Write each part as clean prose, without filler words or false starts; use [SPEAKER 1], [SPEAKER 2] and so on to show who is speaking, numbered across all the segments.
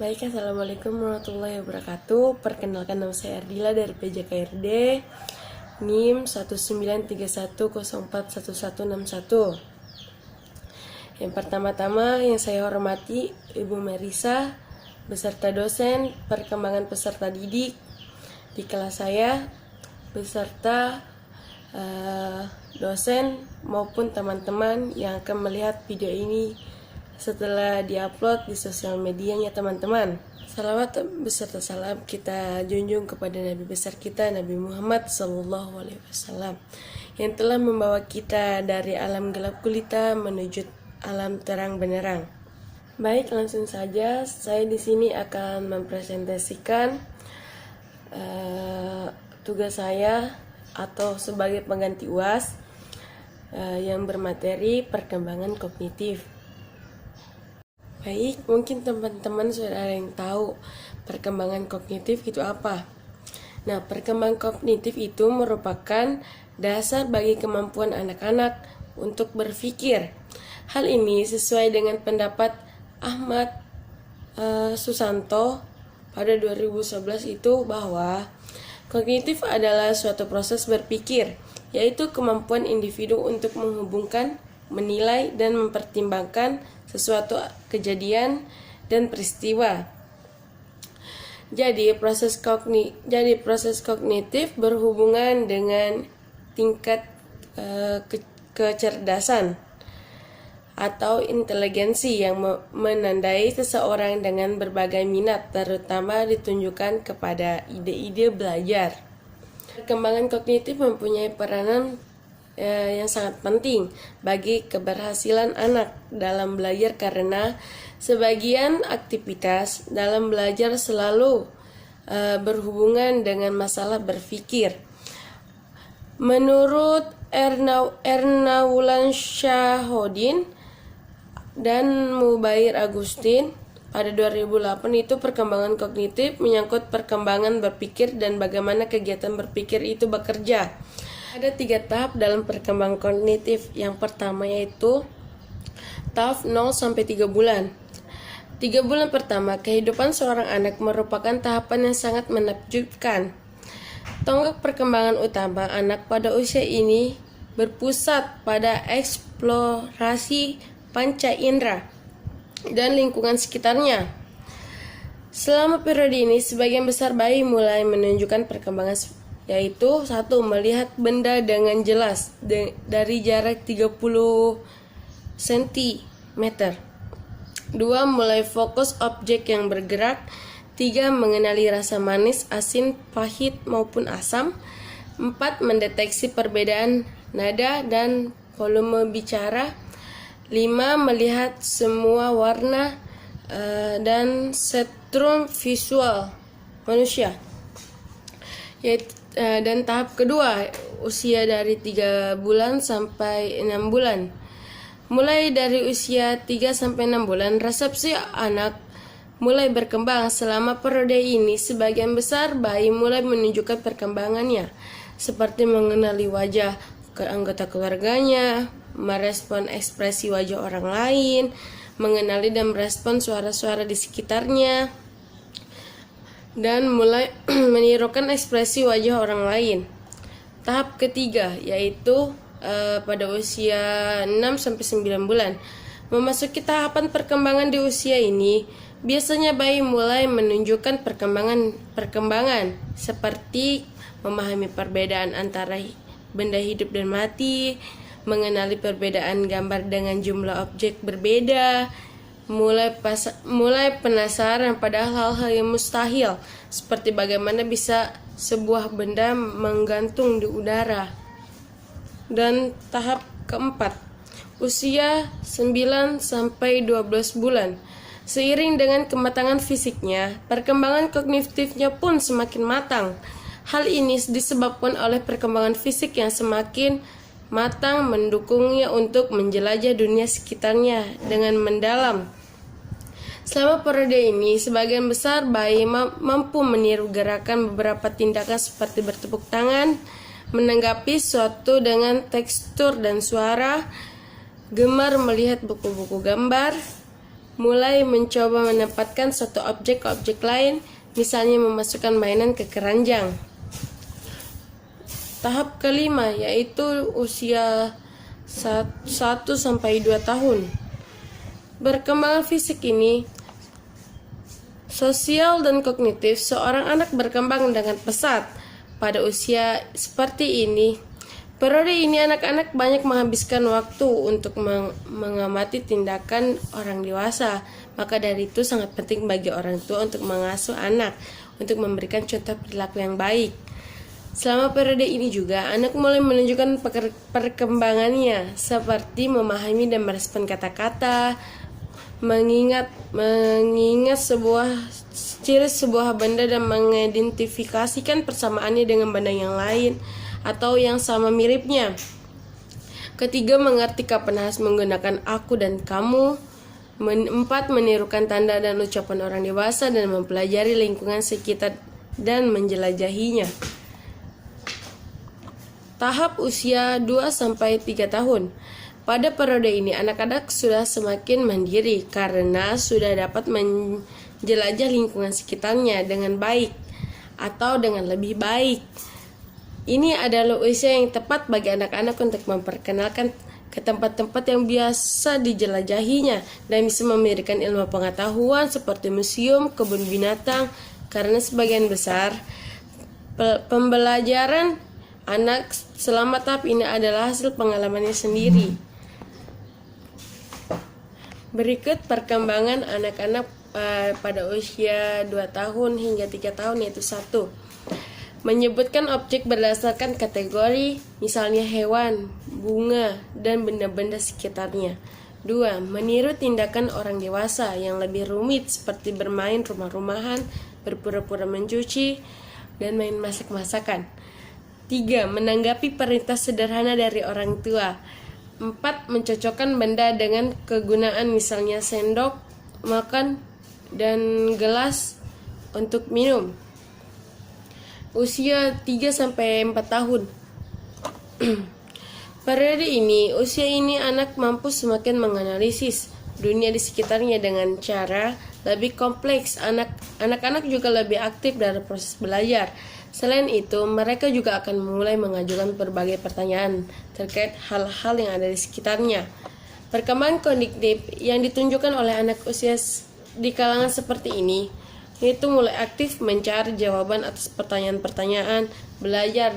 [SPEAKER 1] Baik, Assalamualaikum warahmatullahi wabarakatuh. Perkenalkan, nama saya Ardila dari PJKRD, NIM 1931041161. Yang pertama-tama yang saya hormati Ibu Merisa beserta dosen perkembangan peserta didik di kelas saya, beserta dosen maupun teman-teman yang akan melihat video ini setelah diupload di sosial medianya teman-teman. Salawat beserta salam kita junjung kepada Nabi besar kita, Nabi Muhammad SAW, yang telah membawa kita dari alam gelap gulita menuju alam terang benderang. Baik, langsung saja saya di sini akan mempresentasikan tugas saya atau sebagai pengganti UAS yang bermateri perkembangan kognitif. Baik, mungkin teman-teman sudah ada yang tahu perkembangan kognitif itu apa. Nah, perkembangan kognitif itu merupakan dasar bagi kemampuan anak-anak untuk berpikir. Hal ini sesuai dengan pendapat Ahmad Susanto pada 2011 itu bahwa kognitif adalah suatu proses berpikir, yaitu kemampuan individu untuk menghubungkan, menilai, dan mempertimbangkan sesuatu kejadian dan peristiwa. Jadi proses kognitif berhubungan dengan tingkat kecerdasan atau inteligensi yang menandai seseorang dengan berbagai minat, terutama ditunjukkan kepada ide-ide belajar. Perkembangan kognitif mempunyai peranan yang sangat penting bagi keberhasilan anak dalam belajar karena sebagian aktivitas dalam belajar selalu berhubungan dengan masalah berpikir. Menurut Ernawulan Syahodin dan Mubair Agustin pada 2008 itu perkembangan kognitif menyangkut perkembangan berpikir dan bagaimana kegiatan berpikir itu bekerja. Ada 3 tahap dalam perkembangan kognitif. Yang pertama yaitu tahap 0-3 bulan. 3 bulan pertama kehidupan seorang anak merupakan tahapan yang sangat menakjubkan. Tonggak perkembangan utama anak pada usia ini berpusat pada eksplorasi panca indera dan lingkungan sekitarnya. Selama periode ini, sebagian besar bayi mulai menunjukkan perkembangan yaitu 1. Melihat benda dengan jelas dari jarak 30 cm. 2. Mulai fokus objek yang bergerak. 3. Mengenali rasa manis, asin, pahit maupun asam. 4. Mendeteksi perbedaan nada dan volume bicara. 5. Melihat semua warna dan spektrum visual manusia. Dan tahap kedua, usia dari 3 bulan sampai 6 bulan. Mulai dari usia 3 sampai 6 bulan, resepsi anak mulai berkembang. Selama periode ini, sebagian besar bayi mulai menunjukkan perkembangannya, seperti mengenali wajah anggota keluarganya, merespon ekspresi wajah orang lain, mengenali dan merespon suara-suara di sekitarnya, dan mulai menirukan ekspresi wajah orang lain. Tahap ketiga yaitu pada usia 6-9 bulan. Memasuki tahapan perkembangan di usia ini, biasanya bayi mulai menunjukkan perkembangan seperti memahami perbedaan antara benda hidup dan mati, mengenali perbedaan gambar dengan jumlah objek berbeda, mulai penasaran pada hal-hal yang mustahil, seperti bagaimana bisa sebuah benda menggantung di udara. Dan tahap keempat, usia 9-12 bulan. Seiring dengan kematangan fisiknya, perkembangan kognitifnya pun semakin matang. Hal ini disebabkan oleh perkembangan fisik yang semakin matang mendukungnya untuk menjelajah dunia sekitarnya dengan mendalam. Selama periode ini, sebagian besar bayi mampu meniru gerakan beberapa tindakan seperti bertepuk tangan, menanggapi sesuatu dengan tekstur dan suara, gemar melihat buku-buku gambar, mulai mencoba menempatkan suatu objek ke objek lain, misalnya memasukkan mainan ke keranjang. Tahap kelima yaitu usia 1-2 tahun. Perkembangan fisik ini, sosial dan kognitif, seorang anak berkembang dengan pesat. Pada usia seperti ini, periode ini anak-anak banyak menghabiskan waktu untuk mengamati tindakan orang dewasa. Maka dari itu sangat penting bagi orang tua untuk mengasuh anak, untuk memberikan contoh perilaku yang baik. Selama periode ini juga, anak mulai menunjukkan perkembangannya, seperti memahami dan merespon kata-kata, mengingat ciri sebuah benda dan mengidentifikasikan persamaannya dengan benda yang lain atau yang sama miripnya. Ketiga, mengerti kapan harus menggunakan aku dan kamu. 4, menirukan tanda dan ucapan orang dewasa dan mempelajari lingkungan sekitar dan menjelajahinya. Tahap usia 2-3 tahun. Pada periode ini anak-anak sudah semakin mandiri karena sudah dapat menjelajah lingkungan sekitarnya dengan baik atau dengan lebih baik. Ini adalah usia yang tepat bagi anak-anak untuk memperkenalkan ke tempat-tempat yang biasa dijelajahinya dan bisa memberikan ilmu pengetahuan seperti museum, kebun binatang, karena sebagian besar pembelajaran anak selama tahap ini adalah hasil pengalamannya sendiri. Berikut perkembangan anak-anak pada usia 2 tahun hingga 3 tahun, yaitu 1. Menyebutkan objek berdasarkan kategori, misalnya hewan, bunga, dan benda-benda sekitarnya. 2. Meniru tindakan orang dewasa yang lebih rumit seperti bermain rumah-rumahan, berpura-pura mencuci, dan main masak-masakan. 3. Menanggapi perintah sederhana dari orang tua. 4. Mencocokkan benda dengan kegunaan, misalnya sendok makan dan gelas untuk minum. Usia 3-4 tahun. Periode ini, usia ini anak mampu semakin menganalisis dunia di sekitarnya dengan cara lebih kompleks. Anak-anak juga lebih aktif dalam proses belajar. Selain itu, mereka juga akan mulai mengajukan berbagai pertanyaan terkait hal-hal yang ada di sekitarnya. Perkembangan kognitif yang ditunjukkan oleh anak usia di kalangan seperti ini, yaitu mulai aktif mencari jawaban atas pertanyaan-pertanyaan, belajar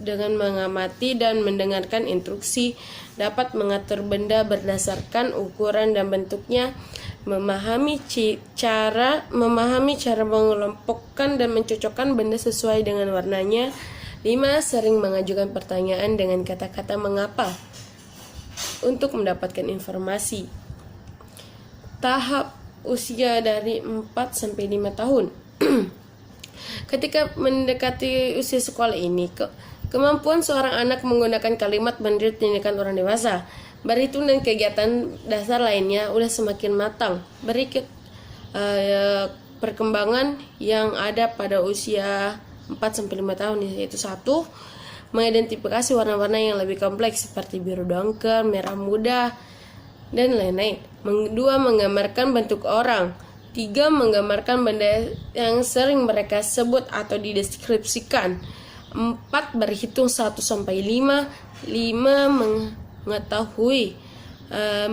[SPEAKER 1] dengan mengamati dan mendengarkan instruksi, dapat mengatur benda berdasarkan ukuran dan bentuknya, memahami cara mengelompokkan dan mencocokkan benda sesuai dengan warnanya. 5. Sering mengajukan pertanyaan dengan kata-kata mengapa untuk mendapatkan informasi. Tahap usia dari 4-5 tahun. Ketika mendekati usia sekolah ini, kemampuan seorang anak menggunakan kalimat meniru tindakan orang dewasa, berhitung dan kegiatan dasar lainnya udah semakin matang. Berikut perkembangan yang ada pada usia 4-5 tahun, yaitu 1. Mengidentifikasi warna-warna yang lebih kompleks seperti biru dongker, merah muda, dan lain-lain. 2. Menggambarkan bentuk orang. 3. Menggambarkan benda yang sering mereka sebut atau dideskripsikan. 4. Berhitung 1-5. 5. Mengetahui,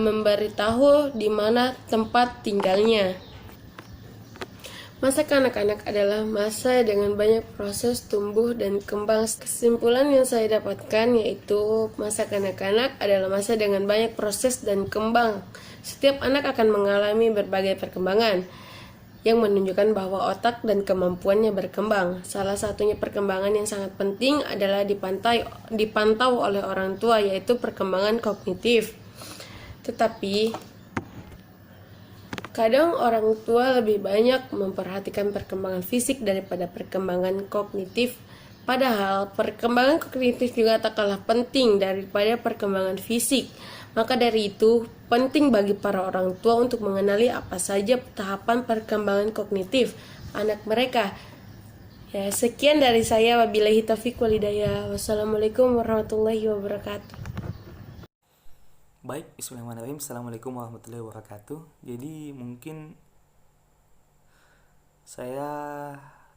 [SPEAKER 1] memberitahu di mana tempat tinggalnya. Masa kanak-kanak adalah masa dengan banyak proses tumbuh dan kembang. Kesimpulan yang saya dapatkan yaitu masa kanak-kanak adalah masa dengan banyak proses dan kembang. Setiap anak akan mengalami berbagai perkembangan yang menunjukkan bahwa otak dan kemampuannya berkembang. Salah satunya perkembangan yang sangat penting adalah dipantau oleh orang tua, yaitu perkembangan kognitif. Tetapi kadang orang tua lebih banyak memperhatikan perkembangan fisik daripada perkembangan kognitif. Padahal perkembangan kognitif juga tak kalah penting daripada perkembangan fisik. Maka dari itu, penting bagi para orang tua untuk mengenali apa saja tahapan perkembangan kognitif anak mereka. Ya, sekian dari saya. Wabillahi taufiq wal hidayah. Wassalamualaikum warahmatullahi wabarakatuh.
[SPEAKER 2] Baik, bismillahirrahmanirrahim. Assalamualaikum warahmatullahi wabarakatuh. Jadi mungkin saya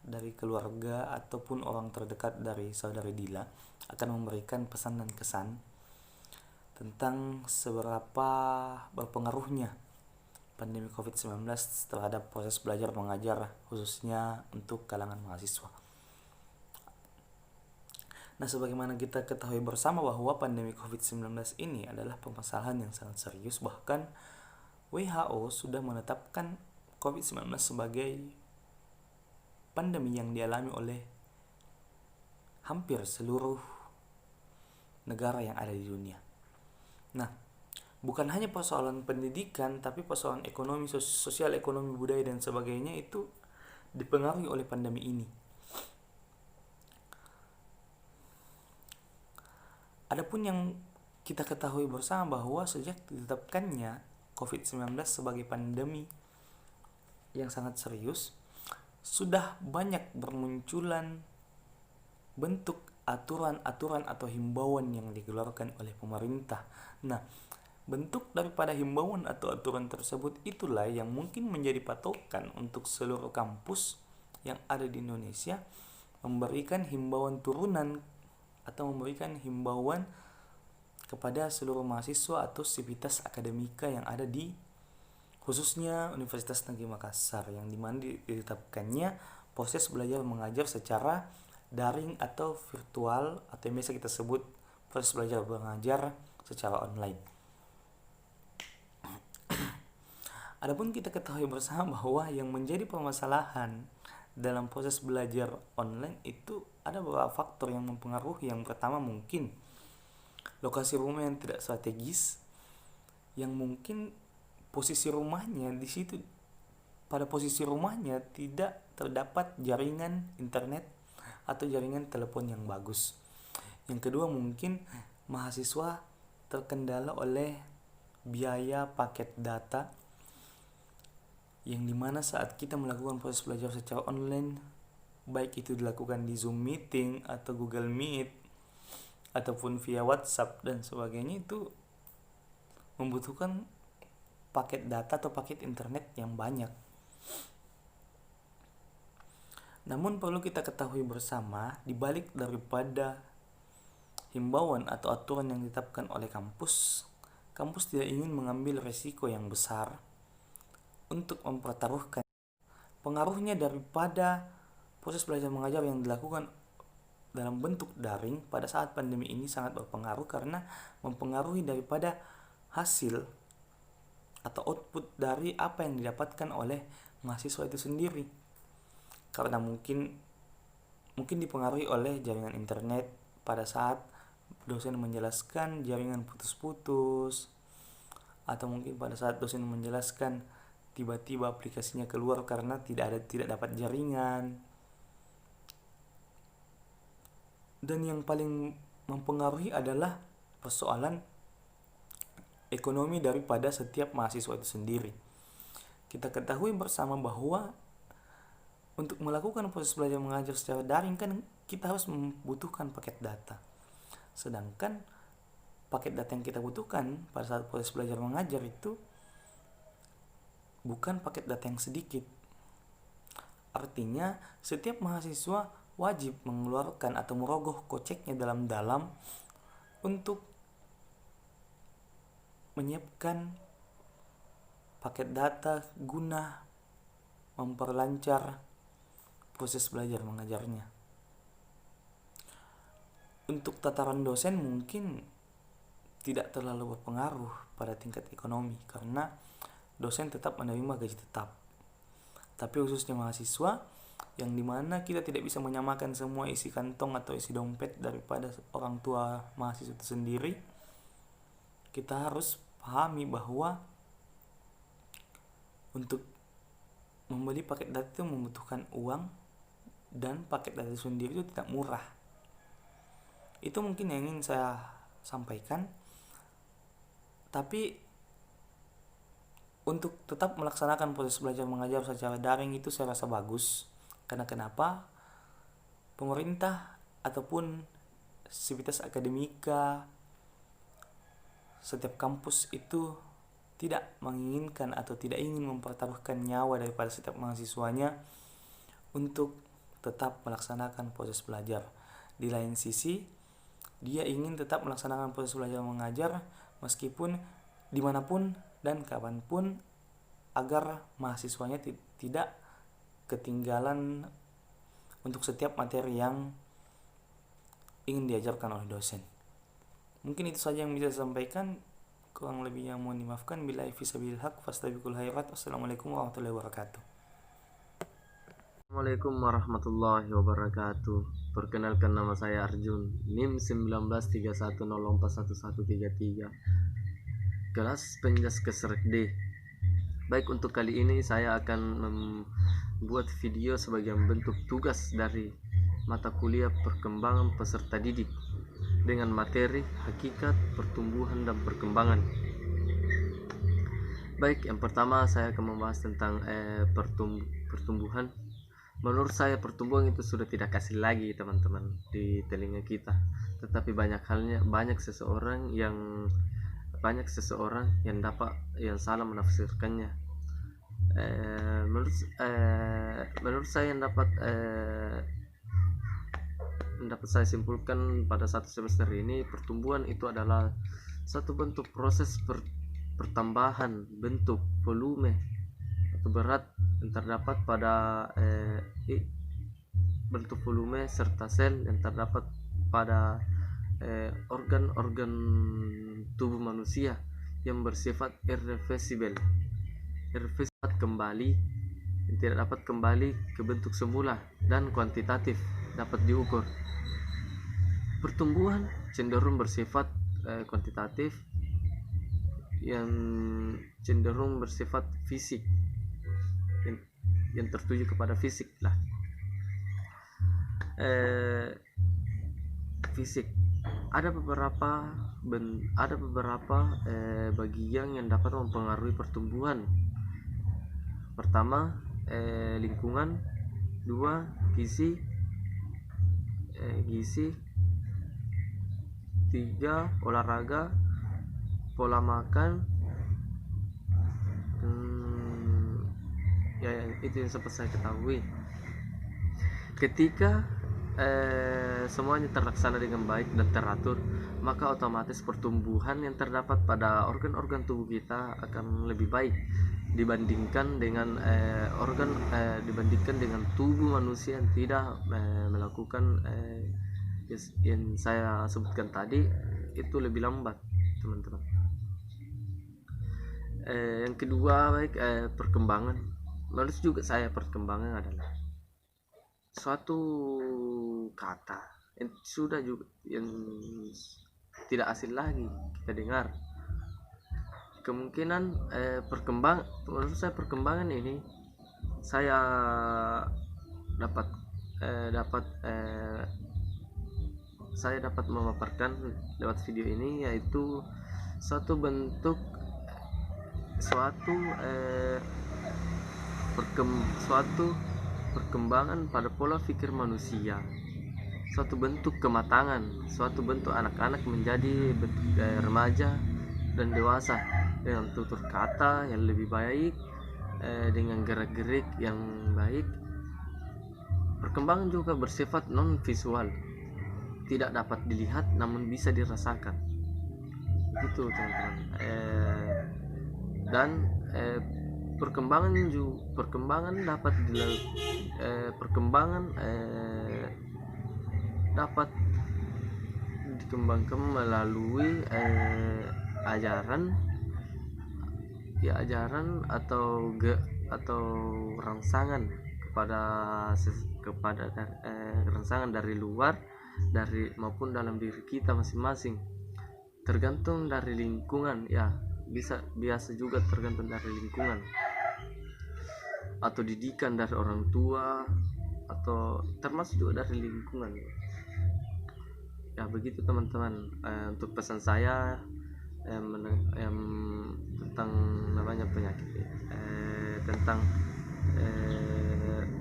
[SPEAKER 2] dari keluarga ataupun orang terdekat dari saudari Dila akan memberikan pesan dan kesan tentang seberapa berpengaruhnya pandemi COVID-19 terhadap proses belajar mengajar khususnya untuk kalangan mahasiswa. Nah, sebagaimana kita ketahui bersama bahwa pandemi COVID-19 ini adalah permasalahan yang sangat serius, bahkan WHO sudah menetapkan COVID-19 sebagai pandemi yang dialami oleh hampir seluruh negara yang ada di dunia. Nah, bukan hanya persoalan pendidikan, tapi persoalan ekonomi, sosial ekonomi, budaya, dan sebagainya itu dipengaruhi oleh pandemi ini. Adapun yang kita ketahui bersama bahwa sejak ditetapkannya COVID-19 sebagai pandemi yang sangat serius, sudah banyak bermunculan bentuk aturan-aturan atau himbauan yang dikeluarkan oleh pemerintah. Nah, bentuk daripada himbauan atau aturan tersebut itulah yang mungkin menjadi patokan untuk seluruh kampus yang ada di Indonesia memberikan himbauan turunan atau memberikan himbauan kepada seluruh mahasiswa atau sivitas akademika yang ada di khususnya Universitas Negeri Makassar, yang dimana ditetapkannya proses belajar mengajar secara daring atau virtual atau yang biasa kita sebut proses belajar mengajar secara online. Adapun kita ketahui bersama bahwa yang menjadi permasalahan dalam proses belajar online itu ada beberapa faktor yang mempengaruhi. Yang pertama mungkin lokasi rumah yang tidak strategis, yang mungkin posisi rumahnya di situ, pada posisi rumahnya tidak terdapat jaringan internet atau jaringan telepon yang bagus. Yang kedua mungkin mahasiswa terkendala oleh biaya paket data, yang dimana saat kita melakukan proses belajar secara online, baik itu dilakukan di Zoom meeting atau Google Meet ataupun via WhatsApp dan sebagainya, itu membutuhkan paket data atau paket internet yang banyak. Namun perlu kita ketahui bersama, dibalik daripada himbauan atau aturan yang ditetapkan oleh kampus tidak ingin mengambil resiko yang besar untuk mempertaruhkan pengaruhnya daripada proses belajar mengajar yang dilakukan dalam bentuk daring pada saat pandemi ini sangat berpengaruh, karena mempengaruhi daripada hasil atau output dari apa yang didapatkan oleh mahasiswa itu sendiri. Karena mungkin dipengaruhi oleh jaringan internet pada saat dosen menjelaskan jaringan putus-putus, atau mungkin pada saat dosen menjelaskan tiba-tiba aplikasinya keluar karena tidak dapat jaringan. Dan yang paling mempengaruhi adalah persoalan ekonomi daripada setiap mahasiswa itu sendiri. Kita ketahui bersama bahwa untuk melakukan proses belajar mengajar secara daring kan kita harus membutuhkan paket data. Sedangkan paket data yang kita butuhkan pada saat proses belajar mengajar itu bukan paket data yang sedikit. Artinya setiap mahasiswa wajib mengeluarkan atau merogoh koceknya dalam-dalam untuk menyiapkan paket data guna memperlancar proses belajar mengajarnya. Untuk tataran dosen mungkin tidak terlalu berpengaruh pada tingkat ekonomi karena dosen tetap menerima gaji tetap. Tapi khususnya mahasiswa, yang dimana kita tidak bisa menyamakan semua isi kantong atau isi dompet daripada orang tua mahasiswa itu sendiri, kita harus pahami bahwa untuk membeli paket data itu membutuhkan uang, dan paket data itu sendiri itu tidak murah. Itu mungkin yang ingin saya sampaikan. Tapi untuk tetap melaksanakan proses belajar mengajar secara daring itu saya rasa bagus. Karena kenapa? Pemerintah ataupun sivitas akademika setiap kampus itu tidak menginginkan atau tidak ingin mempertaruhkan nyawa daripada setiap mahasiswanya untuk tetap melaksanakan proses belajar. Di lain sisi, dia ingin tetap melaksanakan proses belajar mengajar meskipun dimanapun dan kapanpun, agar mahasiswanya tidak ketinggalan untuk setiap materi yang ingin diajarkan oleh dosen. Mungkin itu saja yang bisa saya sampaikan. Kurang lebihnya mohon dimaafkan. Billahi fisabilil haq fastabiqul khairat. Wassalamualaikum warahmatullahi wabarakatuh.
[SPEAKER 3] Assalamualaikum warahmatullahi wabarakatuh. Perkenalkan, nama saya Arjun, NIM 1931041133, kelas Penjas Keserek D. Baik, untuk kali ini saya akan membuat video sebagai bentuk tugas dari mata kuliah perkembangan peserta didik dengan materi hakikat pertumbuhan dan perkembangan. Baik, yang pertama saya akan membahas tentang pertumbuhan. Menurut saya pertumbuhan itu sudah tidak asing lagi teman-teman di telinga kita, tetapi banyak seseorang yang yang salah menafsirkannya. Menurut saya yang dapat saya simpulkan pada satu semester ini, pertumbuhan itu adalah satu bentuk proses pertambahan bentuk, volume atau berat yang terdapat pada bentuk volume serta sel yang terdapat pada organ-organ tubuh manusia yang bersifat irreversible, kembali, yang tidak dapat kembali ke bentuk semula, dan kuantitatif, dapat diukur. Pertumbuhan cenderung bersifat kuantitatif, yang cenderung bersifat fisik, yang tertuju kepada fisik lah. Fisik, ada beberapa bagian yang dapat mempengaruhi pertumbuhan. Pertama, lingkungan. Dua, gizi. Tiga, olahraga, pola makan. Itu yang sempat saya ketahui. Ketika semuanya terlaksana dengan baik dan teratur, maka otomatis pertumbuhan yang terdapat pada organ-organ tubuh kita akan lebih baik dibandingkan dengan tubuh manusia yang tidak melakukan yang saya sebutkan tadi, itu lebih lambat teman-teman. Yang kedua, perkembangan. Menurut juga saya, perkembangan adalah suatu kata yang sudah juga yang tidak asing lagi kita dengar. Kemungkinan menurut saya perkembangan ini saya dapat memaparkan lewat video ini, yaitu suatu bentuk perkembangan pada pola pikir manusia, suatu bentuk kematangan, suatu bentuk anak-anak menjadi remaja dan dewasa dengan tutur kata yang lebih baik, dengan gerak-gerik yang baik. Perkembangan juga bersifat non visual, tidak dapat dilihat namun bisa dirasakan, begitu teman-teman. Dan perkembangan dapat dikembangkan melalui ajaran atau rangsangan rangsangan dari luar, maupun dalam diri kita masing-masing, tergantung dari lingkungan. Biasa juga tergantung dari lingkungan atau didikan dari orang tua, atau termasuk juga dari lingkungan. Begitu teman-teman. Untuk pesan saya tentang namanya penyakit, tentang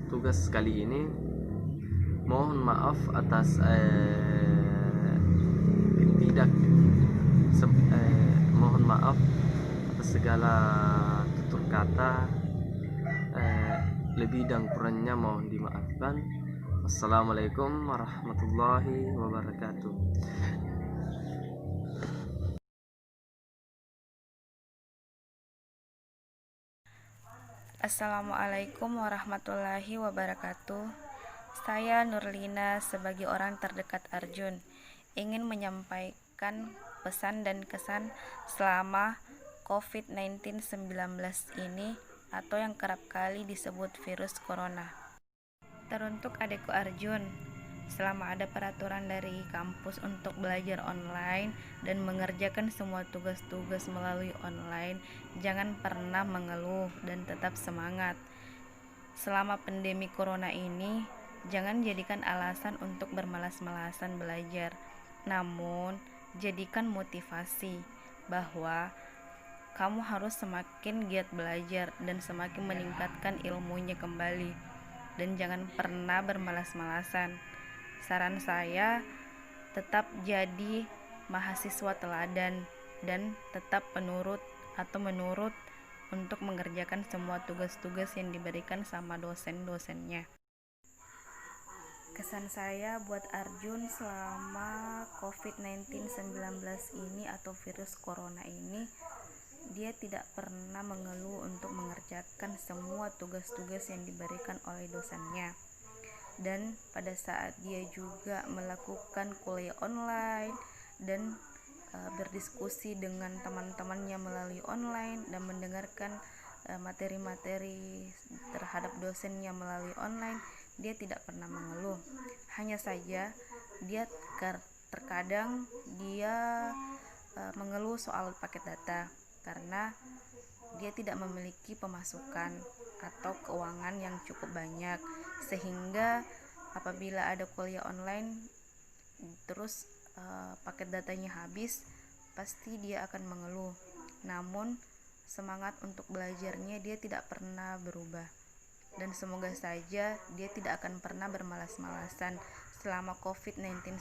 [SPEAKER 3] tugas kali ini, mohon maaf segala tutur kata lebih dan kurangnya mohon dimaafkan. Assalamualaikum warahmatullahi wabarakatuh.
[SPEAKER 4] Assalamualaikum warahmatullahi wabarakatuh. Saya Nurlina sebagai orang terdekat Arjun ingin menyampaikan pesan dan kesan selama COVID-19 ini atau yang kerap kali disebut virus corona. Teruntuk adikku Arjun, selama ada peraturan dari kampus untuk belajar online dan mengerjakan semua tugas-tugas melalui online, jangan pernah mengeluh dan tetap semangat. Selama pandemi corona ini, jangan jadikan alasan untuk bermalas-malasan belajar, namun jadikan motivasi bahwa kamu harus semakin giat belajar dan semakin meningkatkan ilmunya kembali, dan jangan pernah bermalas-malasan. Saran saya, tetap jadi mahasiswa teladan dan tetap menurut untuk mengerjakan semua tugas-tugas yang diberikan sama dosen-dosennya. Kesan saya buat Arjun selama COVID-19 ini atau virus corona ini, dia tidak pernah mengeluh untuk mengerjakan semua tugas-tugas yang diberikan oleh dosennya. Dan pada saat dia juga melakukan kuliah online dan berdiskusi dengan teman-temannya melalui online dan mendengarkan materi-materi terhadap dosennya melalui online, dia tidak pernah mengeluh. Hanya saja dia terkadang dia mengeluh soal paket data karena dia tidak memiliki pemasukan atau keuangan yang cukup banyak, sehingga apabila ada kuliah online terus paket datanya habis, pasti dia akan mengeluh. Namun semangat untuk belajarnya dia tidak pernah berubah, dan semoga saja dia tidak akan pernah bermalas-malasan selama COVID-19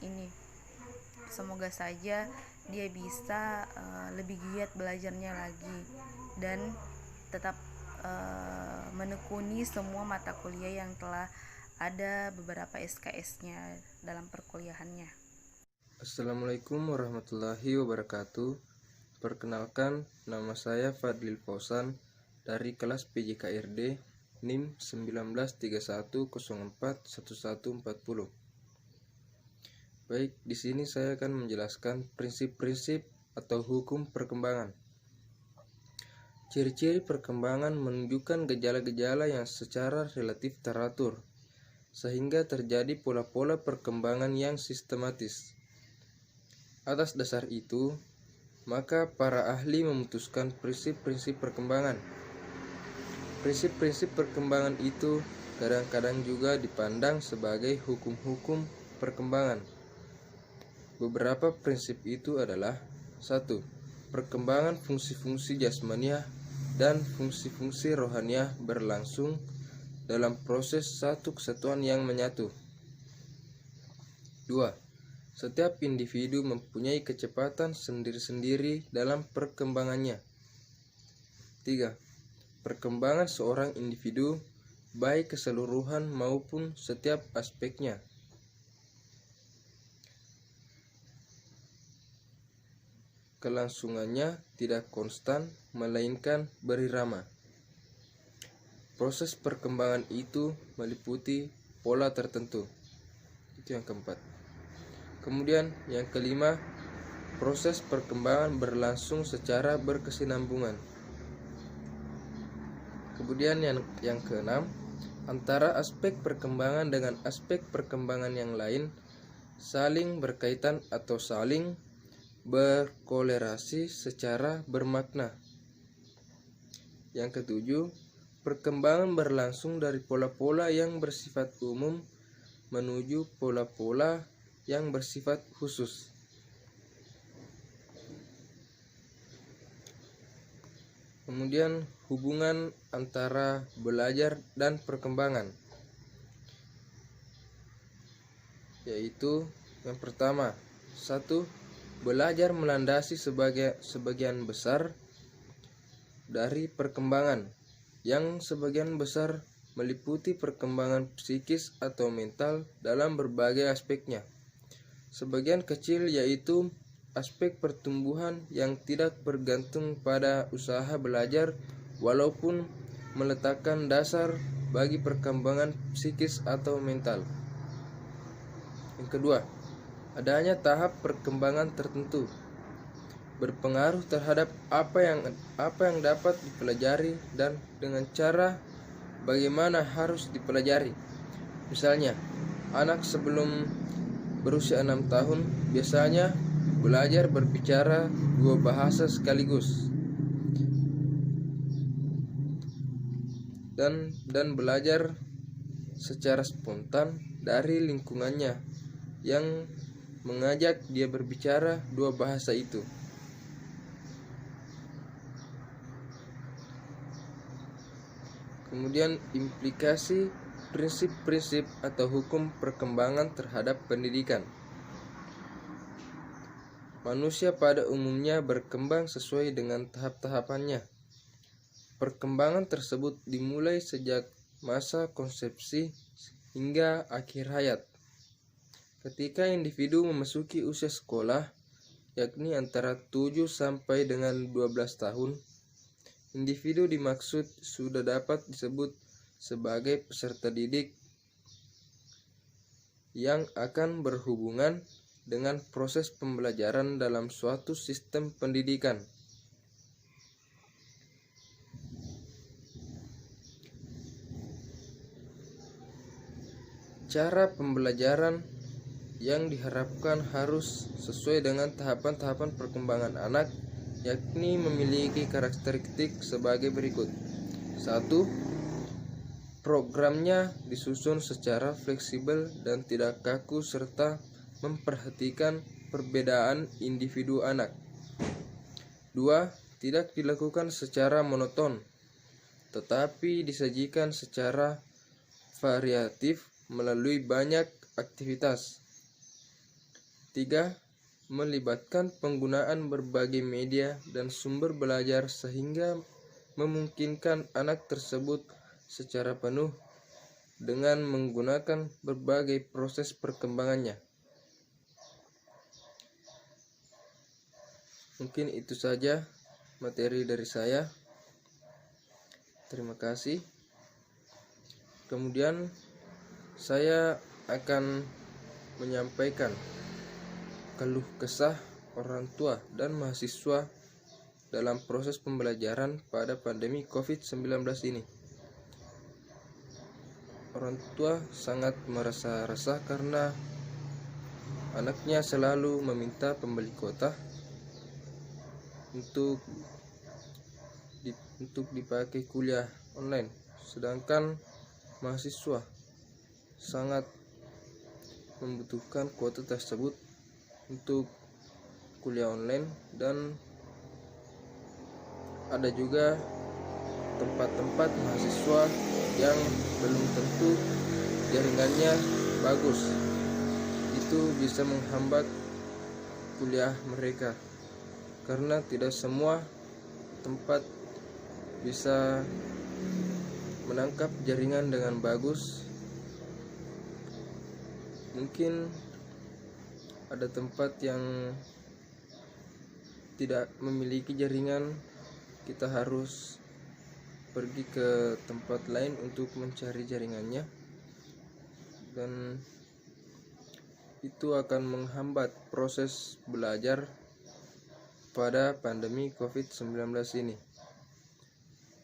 [SPEAKER 4] ini. Semoga saja dia bisa lebih giat belajarnya lagi dan tetap menekuni semua mata kuliah yang telah ada beberapa SKS-nya dalam perkuliahannya.
[SPEAKER 5] Assalamualaikum warahmatullahi wabarakatuh. Perkenalkan, nama saya Fadlil Fausan dari kelas PJKRD NIM 1931041140. Baik, di sini saya akan menjelaskan prinsip-prinsip atau hukum perkembangan. Ciri-ciri perkembangan menunjukkan gejala-gejala yang secara relatif teratur, sehingga terjadi pola-pola perkembangan yang sistematis. Atas dasar itu, maka para ahli memutuskan prinsip-prinsip perkembangan. Prinsip-prinsip perkembangan itu kadang-kadang juga dipandang sebagai hukum-hukum perkembangan. Beberapa prinsip itu adalah: 1. Perkembangan fungsi-fungsi jasmaniah dan fungsi-fungsi rohaniah berlangsung dalam proses satu kesatuan yang menyatu. 2. Setiap individu mempunyai kecepatan sendiri-sendiri dalam perkembangannya. 3. Perkembangan seorang individu, baik keseluruhan maupun setiap aspeknya. Kelangsungannya tidak konstan, melainkan berirama. Proses perkembangan itu meliputi pola tertentu. Itu yang keempat. Kemudian yang kelima, proses perkembangan berlangsung secara berkesinambungan. Kemudian yang keenam, antara aspek perkembangan dengan aspek perkembangan yang lain saling berkaitan atau saling berkolerasi secara bermakna. Yang ketujuh, perkembangan berlangsung dari pola-pola yang bersifat umum menuju pola-pola yang bersifat khusus. Kemudian hubungan antara belajar dan perkembangan, yaitu yang pertama, 1. Belajar melandasi sebagian besar dari perkembangan, yang sebagian besar meliputi perkembangan psikis atau mental dalam berbagai aspeknya. Sebagian kecil yaitu aspek pertumbuhan yang tidak bergantung pada usaha belajar walaupun meletakkan dasar bagi perkembangan psikis atau mental. Yang kedua, adanya tahap perkembangan tertentu berpengaruh terhadap apa yang dapat dipelajari dan dengan cara bagaimana harus dipelajari. Misalnya, anak sebelum berusia 6 tahun biasanya belajar berbicara 2 bahasa sekaligus dan belajar secara spontan dari lingkungannya yang mengajak dia berbicara 2 bahasa itu. Kemudian implikasi prinsip-prinsip atau hukum perkembangan terhadap pendidikan. Manusia pada umumnya berkembang sesuai dengan tahap-tahapannya. Perkembangan tersebut dimulai sejak masa konsepsi hingga akhir hayat. Ketika individu memasuki usia sekolah, yakni antara 7 sampai dengan 12 tahun, individu dimaksud sudah dapat disebut sebagai peserta didik yang akan berhubungan dengan proses pembelajaran dalam suatu sistem pendidikan. Cara pembelajaran yang diharapkan harus sesuai dengan tahapan-tahapan perkembangan anak, yakni memiliki karakteristik sebagai berikut. 1. Programnya disusun secara fleksibel dan tidak kaku serta memperhatikan perbedaan individu anak. 2. Tidak dilakukan secara monoton, tetapi disajikan secara variatif melalui banyak aktivitas. 3. Melibatkan penggunaan berbagai media dan sumber belajar sehingga memungkinkan anak tersebut secara penuh dengan menggunakan berbagai proses perkembangannya. Mungkin itu saja materi dari saya. Terima kasih. Kemudian saya akan menyampaikan keluh kesah orang tua dan mahasiswa dalam proses pembelajaran pada pandemi COVID-19 ini. Orang tua sangat merasa resah karena anaknya selalu meminta pembeli kuota untuk dipakai kuliah online, sedangkan mahasiswa sangat membutuhkan kuota tersebut untuk kuliah online. Dan ada juga tempat-tempat mahasiswa yang belum tentu jaringannya bagus. Itu bisa menghambat kuliah mereka karena tidak semua tempat bisa menangkap jaringan dengan bagus. Mungkin ada tempat yang tidak memiliki jaringan, kita harus pergi ke tempat lain untuk mencari jaringannya, dan itu akan menghambat proses belajar pada pandemi COVID-19 ini.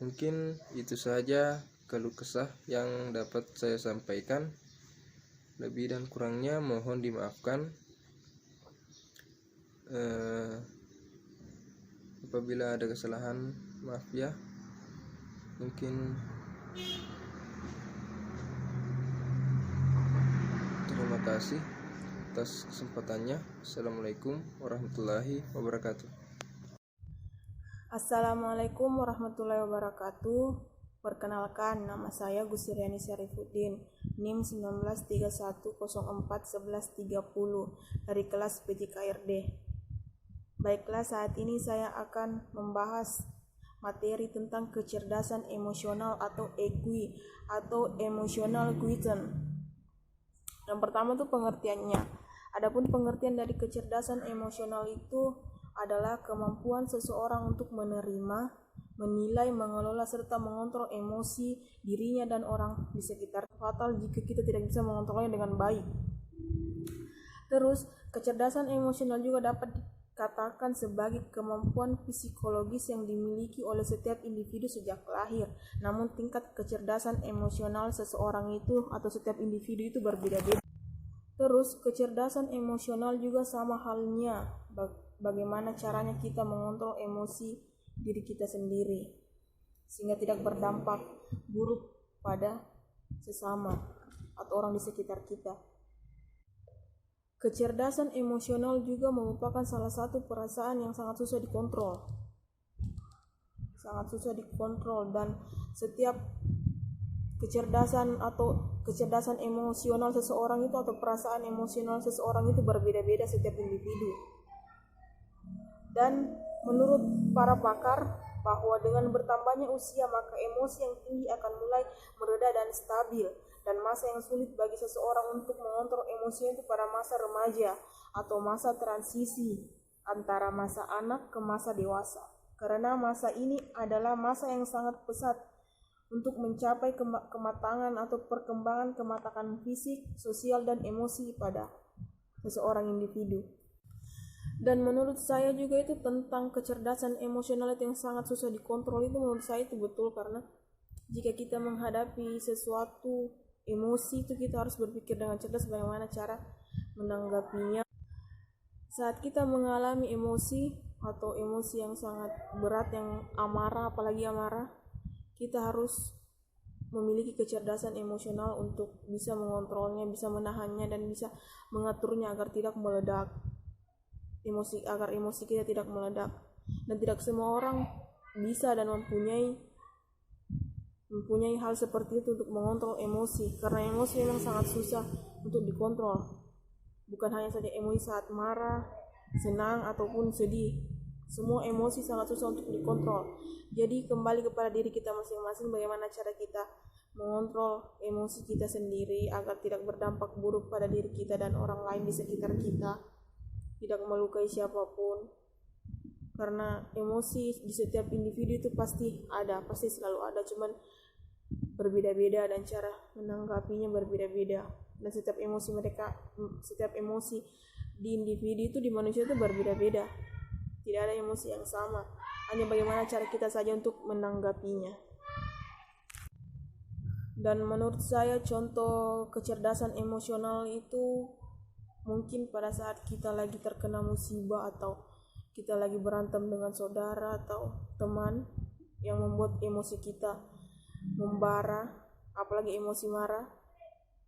[SPEAKER 5] Mungkin itu saja keluh kesah yang dapat saya sampaikan. Lebih dan kurangnya mohon dimaafkan. Apabila ada kesalahan, maaf ya. Mungkin terima kasih atas kesempatannya. Assalamualaikum warahmatullahi wabarakatuh.
[SPEAKER 6] Assalamualaikum warahmatullahi wabarakatuh. Perkenalkan, nama saya Gusyriani Syarifuddin, NIM 1931041130 dari kelas PJKRD. Baiklah, saat ini saya akan membahas materi tentang kecerdasan emosional atau EQ atau emotional quotient. Yang pertama tuh pengertiannya. Adapun pengertian dari kecerdasan emosional itu adalah kemampuan seseorang untuk menerima, menilai, mengelola serta mengontrol emosi dirinya dan orang di sekitar. Fatal jika kita tidak bisa mengontrolnya dengan baik. Terus, kecerdasan emosional juga dapat dikatakan sebagai kemampuan psikologis yang dimiliki oleh setiap individu sejak lahir. Namun tingkat kecerdasan emosional seseorang itu atau setiap individu itu berbeda-beda. Terus, kecerdasan emosional juga sama halnya bagaimana caranya kita mengontrol emosi diri kita sendiri sehingga tidak berdampak buruk pada sesama atau orang di sekitar kita. Kecerdasan emosional juga merupakan salah satu perasaan yang sangat susah dikontrol. Dan setiap kecerdasan emosional seseorang itu atau perasaan emosional seseorang itu berbeda-beda setiap individu. Dan menurut para pakar bahwa dengan bertambahnya usia maka emosi yang tinggi akan mulai mereda dan stabil, dan masa yang sulit bagi seseorang untuk mengontrol emosi itu pada masa remaja atau masa transisi antara masa anak ke masa dewasa. Karena masa ini adalah masa yang sangat pesat untuk mencapai kematangan atau perkembangan kematangan fisik, sosial, dan emosi pada seseorang individu. Dan menurut saya juga itu tentang kecerdasan emosional itu yang sangat susah dikontrol itu menurut saya itu betul, karena jika kita menghadapi sesuatu emosi itu kita harus berpikir dengan cerdas bagaimana cara menanggapinya. Saat kita mengalami emosi atau emosi yang sangat berat, yang amarah, apalagi amarah, kita harus memiliki kecerdasan emosional untuk bisa mengontrolnya, bisa menahannya, dan bisa mengaturnya agar tidak meledak. Agar emosi kita tidak meledak. Dan tidak semua orang bisa dan mempunyai hal seperti itu untuk mengontrol emosi, karena emosi memang sangat susah untuk dikontrol. Bukan hanya saja emosi saat marah, senang, ataupun sedih. Semua emosi sangat susah untuk dikontrol. Jadi kembali kepada diri kita masing-masing bagaimana cara kita mengontrol emosi kita sendiri agar tidak berdampak buruk pada diri kita dan orang lain di sekitar kita, tidak melukai siapapun. Karena emosi di setiap individu itu pasti selalu ada, cuman berbeda-beda dan cara menanggapinya berbeda-beda. Dan setiap emosi di individu itu, di manusia itu berbeda-beda. Tidak ada emosi yang sama, hanya bagaimana cara kita saja untuk menanggapinya. Dan menurut saya contoh kecerdasan emosional itu mungkin pada saat kita lagi terkena musibah atau kita lagi berantem dengan saudara atau teman yang membuat emosi kita membara, apalagi emosi marah.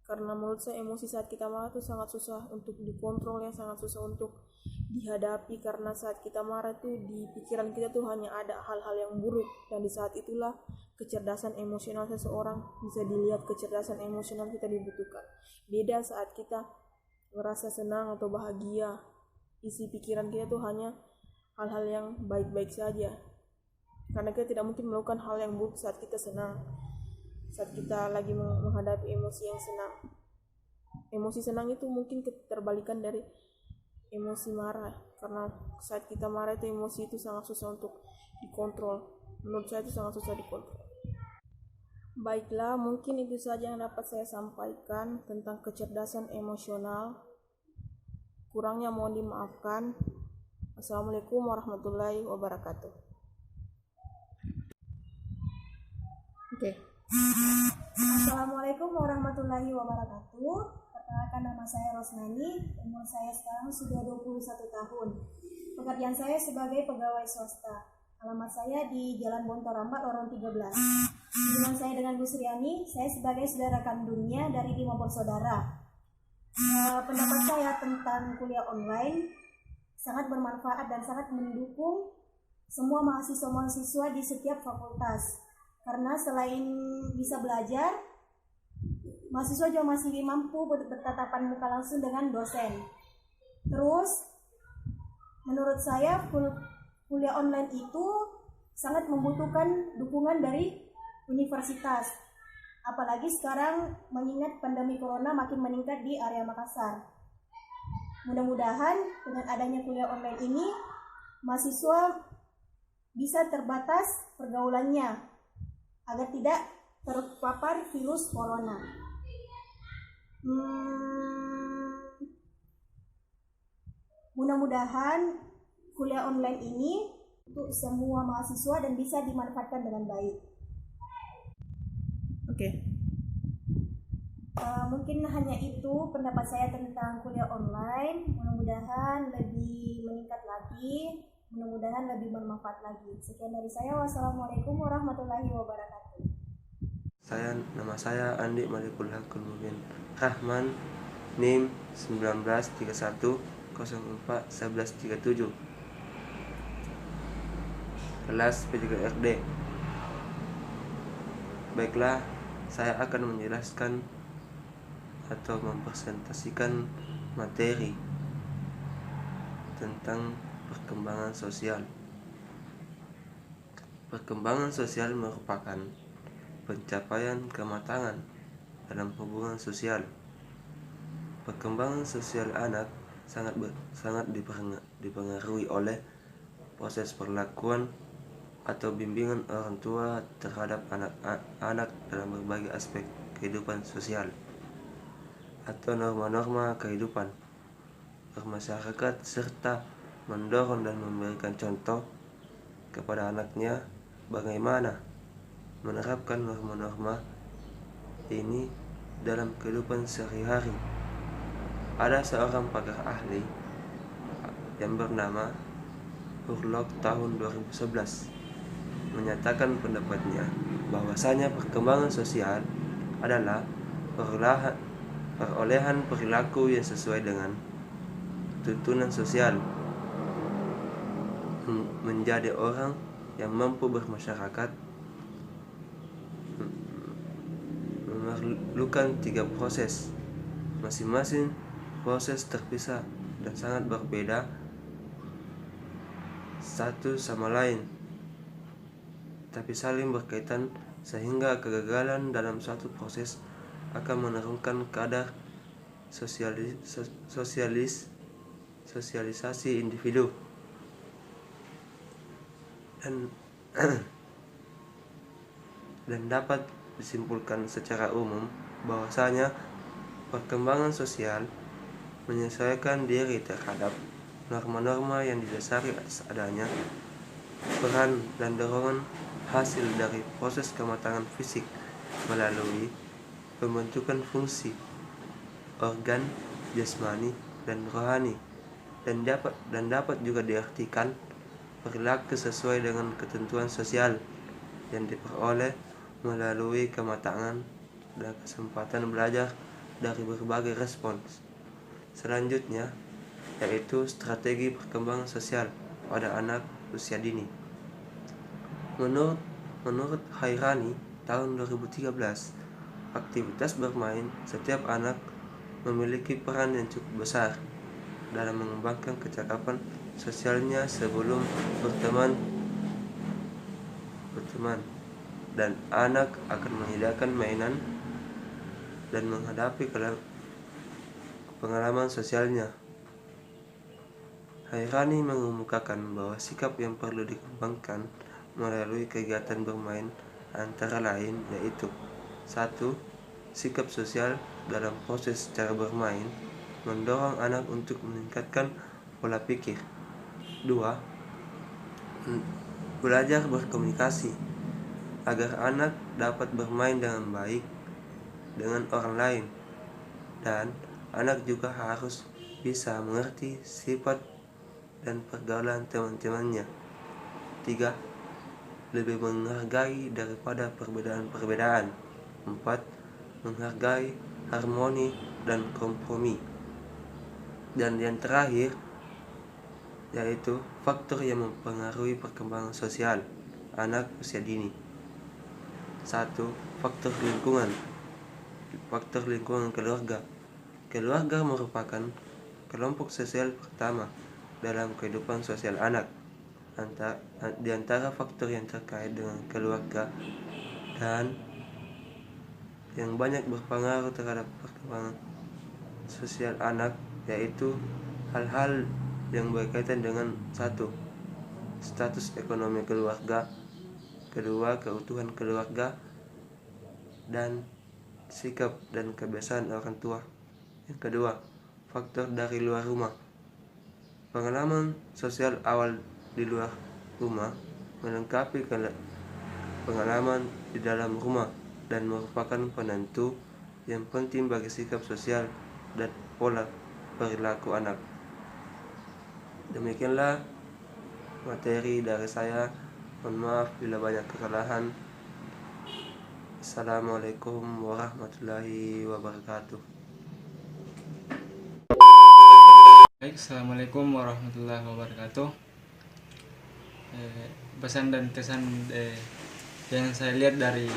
[SPEAKER 6] Karena menurut saya emosi saat kita marah itu sangat susah untuk dikontrol, ya sangat susah untuk dihadapi, karena saat kita marah itu di pikiran kita tuh hanya ada hal-hal yang buruk, dan di saat itulah kecerdasan emosional seseorang bisa dilihat. Kecerdasan emosional kita dibutuhkan. Beda saat kita merasa senang atau bahagia, isi pikiran kita tuh hanya hal-hal yang baik-baik saja, karena kita tidak mungkin melakukan hal yang buruk saat kita senang, saat kita lagi menghadapi emosi yang senang. Emosi senang itu mungkin terbalikan dari emosi marah, karena saat kita marah itu emosi itu sangat susah untuk dikontrol. Menurut saya itu sangat susah dikontrol. Baiklah, mungkin itu saja yang dapat saya sampaikan tentang kecerdasan emosional. Kurangnya mohon dimaafkan. Assalamualaikum warahmatullahi wabarakatuh.
[SPEAKER 7] Assalamualaikum warahmatullahi wabarakatuh. Perkenalkan, nama saya Rosnani. Umur saya sekarang sudah 21 tahun. Pekerjaan saya sebagai pegawai swasta. Alamat saya di Jalan Bontorambat, Lorong 13. Hubungan saya dengan Bu Sriani, saya sebagai saudara kandungnya dari 5 bersaudara. Pendapat saya tentang kuliah online sangat bermanfaat dan sangat mendukung semua mahasiswa-mahasiswa di setiap fakultas. Karena selain bisa belajar, mahasiswa juga masih mampu bertatapan muka langsung dengan dosen. Terus, menurut saya kuliah online itu sangat membutuhkan dukungan dari universitas. Apalagi sekarang mengingat pandemi corona makin meningkat di area Makassar. Mudah-mudahan dengan adanya kuliah online ini, mahasiswa bisa terbatas pergaulannya agar tidak terpapar virus corona. Mudah-mudahan kuliah online ini untuk semua mahasiswa dan bisa dimanfaatkan dengan baik.
[SPEAKER 6] Oke.
[SPEAKER 7] Mungkin hanya itu pendapat saya tentang kuliah online. Mudah-mudahan lebih meningkat lagi, mudah-mudahan lebih bermanfaat lagi. Sekian dari saya. Wassalamualaikum warahmatullahi wabarakatuh.
[SPEAKER 5] Nama saya Andi Malikul Hakul Mubin Rahman, NIM 1931041137, kelas P3RD. Baiklah, saya akan menjelaskan atau mempresentasikan materi tentang perkembangan sosial. Perkembangan sosial merupakan pencapaian kematangan dalam hubungan sosial. Perkembangan sosial anak sangat dipengaruhi oleh proses perlakuan atau bimbingan orang tua terhadap anak dalam berbagai aspek kehidupan sosial atau norma-norma kehidupan bermasyarakat, serta mendorong dan memberikan contoh kepada anaknya bagaimana menerapkan norma-norma ini dalam kehidupan sehari-hari. Ada seorang pakar ahli yang bernama Hurlock tahun 2011 menyatakan pendapatnya bahwasanya perkembangan sosial adalah perolehan perilaku yang sesuai dengan tuntunan sosial, menjadi orang yang mampu bermasyarakat, memerlukan 3 proses. Masing-masing proses terpisah dan sangat berbeda satu sama lain, tapi saling berkaitan, sehingga kegagalan dalam suatu proses akan menurunkan kadar sosialisasi individu dan dapat disimpulkan secara umum bahwasanya perkembangan sosial menyesuaikan diri terhadap norma-norma yang didasari atas adanya peran dan dorongan hasil dari proses kematangan fisik melalui pembentukan fungsi organ jasmani dan rohani, dan dapat juga diartikan perilaku sesuai dengan ketentuan sosial yang diperoleh melalui kematangan dan kesempatan belajar dari berbagai respons. Selanjutnya yaitu strategi perkembangan sosial pada anak usia dini. Menurut Hairani tahun 2013, aktivitas bermain setiap anak memiliki peran yang cukup besar dalam mengembangkan kecakapan sosialnya sebelum berteman, dan anak akan menyediakan mainan dan menghadapi pengalaman sosialnya. Hairani mengemukakan bahwa sikap yang perlu dikembangkan melalui kegiatan bermain antara lain yaitu 1. Sikap sosial dalam proses cara bermain mendorong anak untuk meningkatkan pola pikir. 2. Belajar berkomunikasi agar anak dapat bermain dengan baik dengan orang lain, dan anak juga harus bisa mengerti sifat dan pergaulan teman-temannya. 3. Lebih menghargai daripada perbedaan. 4. Menghargai harmoni dan kompromi. Dan yang terakhir yaitu faktor yang mempengaruhi perkembangan sosial anak usia dini. 1. Faktor lingkungan. Faktor lingkungan keluarga. Keluarga merupakan kelompok sosial pertama dalam kehidupan sosial anak.
[SPEAKER 8] di antara faktor yang terkait dengan keluarga dan yang banyak berpengaruh terhadap perkembangan sosial anak, yaitu hal-hal yang berkaitan dengan: satu, status ekonomi keluarga; kedua, keutuhan keluarga; dan sikap dan kebiasaan orang tua. Yang kedua, faktor dari luar rumah. Pengalaman sosial awal di luar rumah melengkapi pengalaman di dalam rumah dan merupakan penentu yang penting bagi sikap sosial dan pola perilaku anak. Demikianlah materi dari saya. Mohon maaf bila banyak kesalahan. Assalamualaikum warahmatullahi wabarakatuh.
[SPEAKER 9] Baik, Assalamualaikum warahmatullahi wabarakatuh. Pesan dan kesan yang saya lihat dari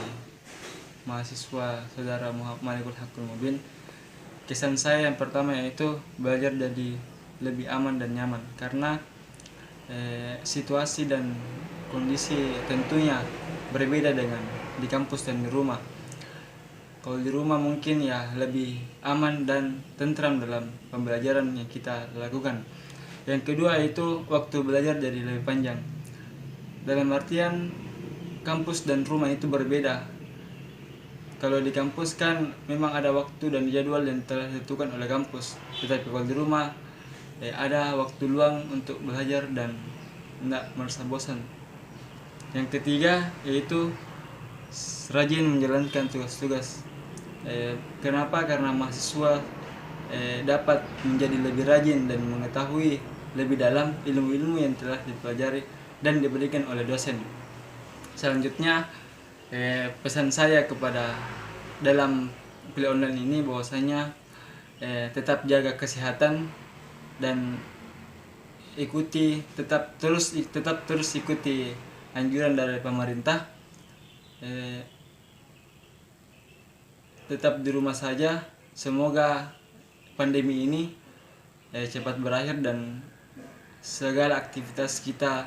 [SPEAKER 9] mahasiswa saudara Malikul Hakul Mubin, kesan saya yang pertama yaitu belajar jadi lebih aman dan nyaman, karena situasi dan kondisi tentunya berbeda dengan di kampus dan di rumah. Kalau di rumah mungkin ya lebih aman dan tentram dalam pembelajaran yang kita lakukan. Yang kedua itu waktu belajar jadi lebih panjang. Dalam artian kampus dan rumah itu berbeda. Kalau di kampus kan memang ada waktu dan jadwal yang telah ditentukan oleh kampus. Tetapi kalau di rumah ada waktu luang untuk belajar dan tidak merasa bosan. Yang ketiga yaitu rajin menjalankan tugas-tugas. Kenapa? Karena mahasiswa dapat menjadi lebih rajin dan mengetahui lebih dalam ilmu-ilmu yang telah dipelajari dan diberikan oleh dosen. Selanjutnya pesan saya kepada dalam kuliah online ini bahwasanya tetap jaga kesehatan dan tetap terus ikuti anjuran dari pemerintah. Tetap di rumah saja. Semoga pandemi ini cepat berakhir dan segala aktivitas kita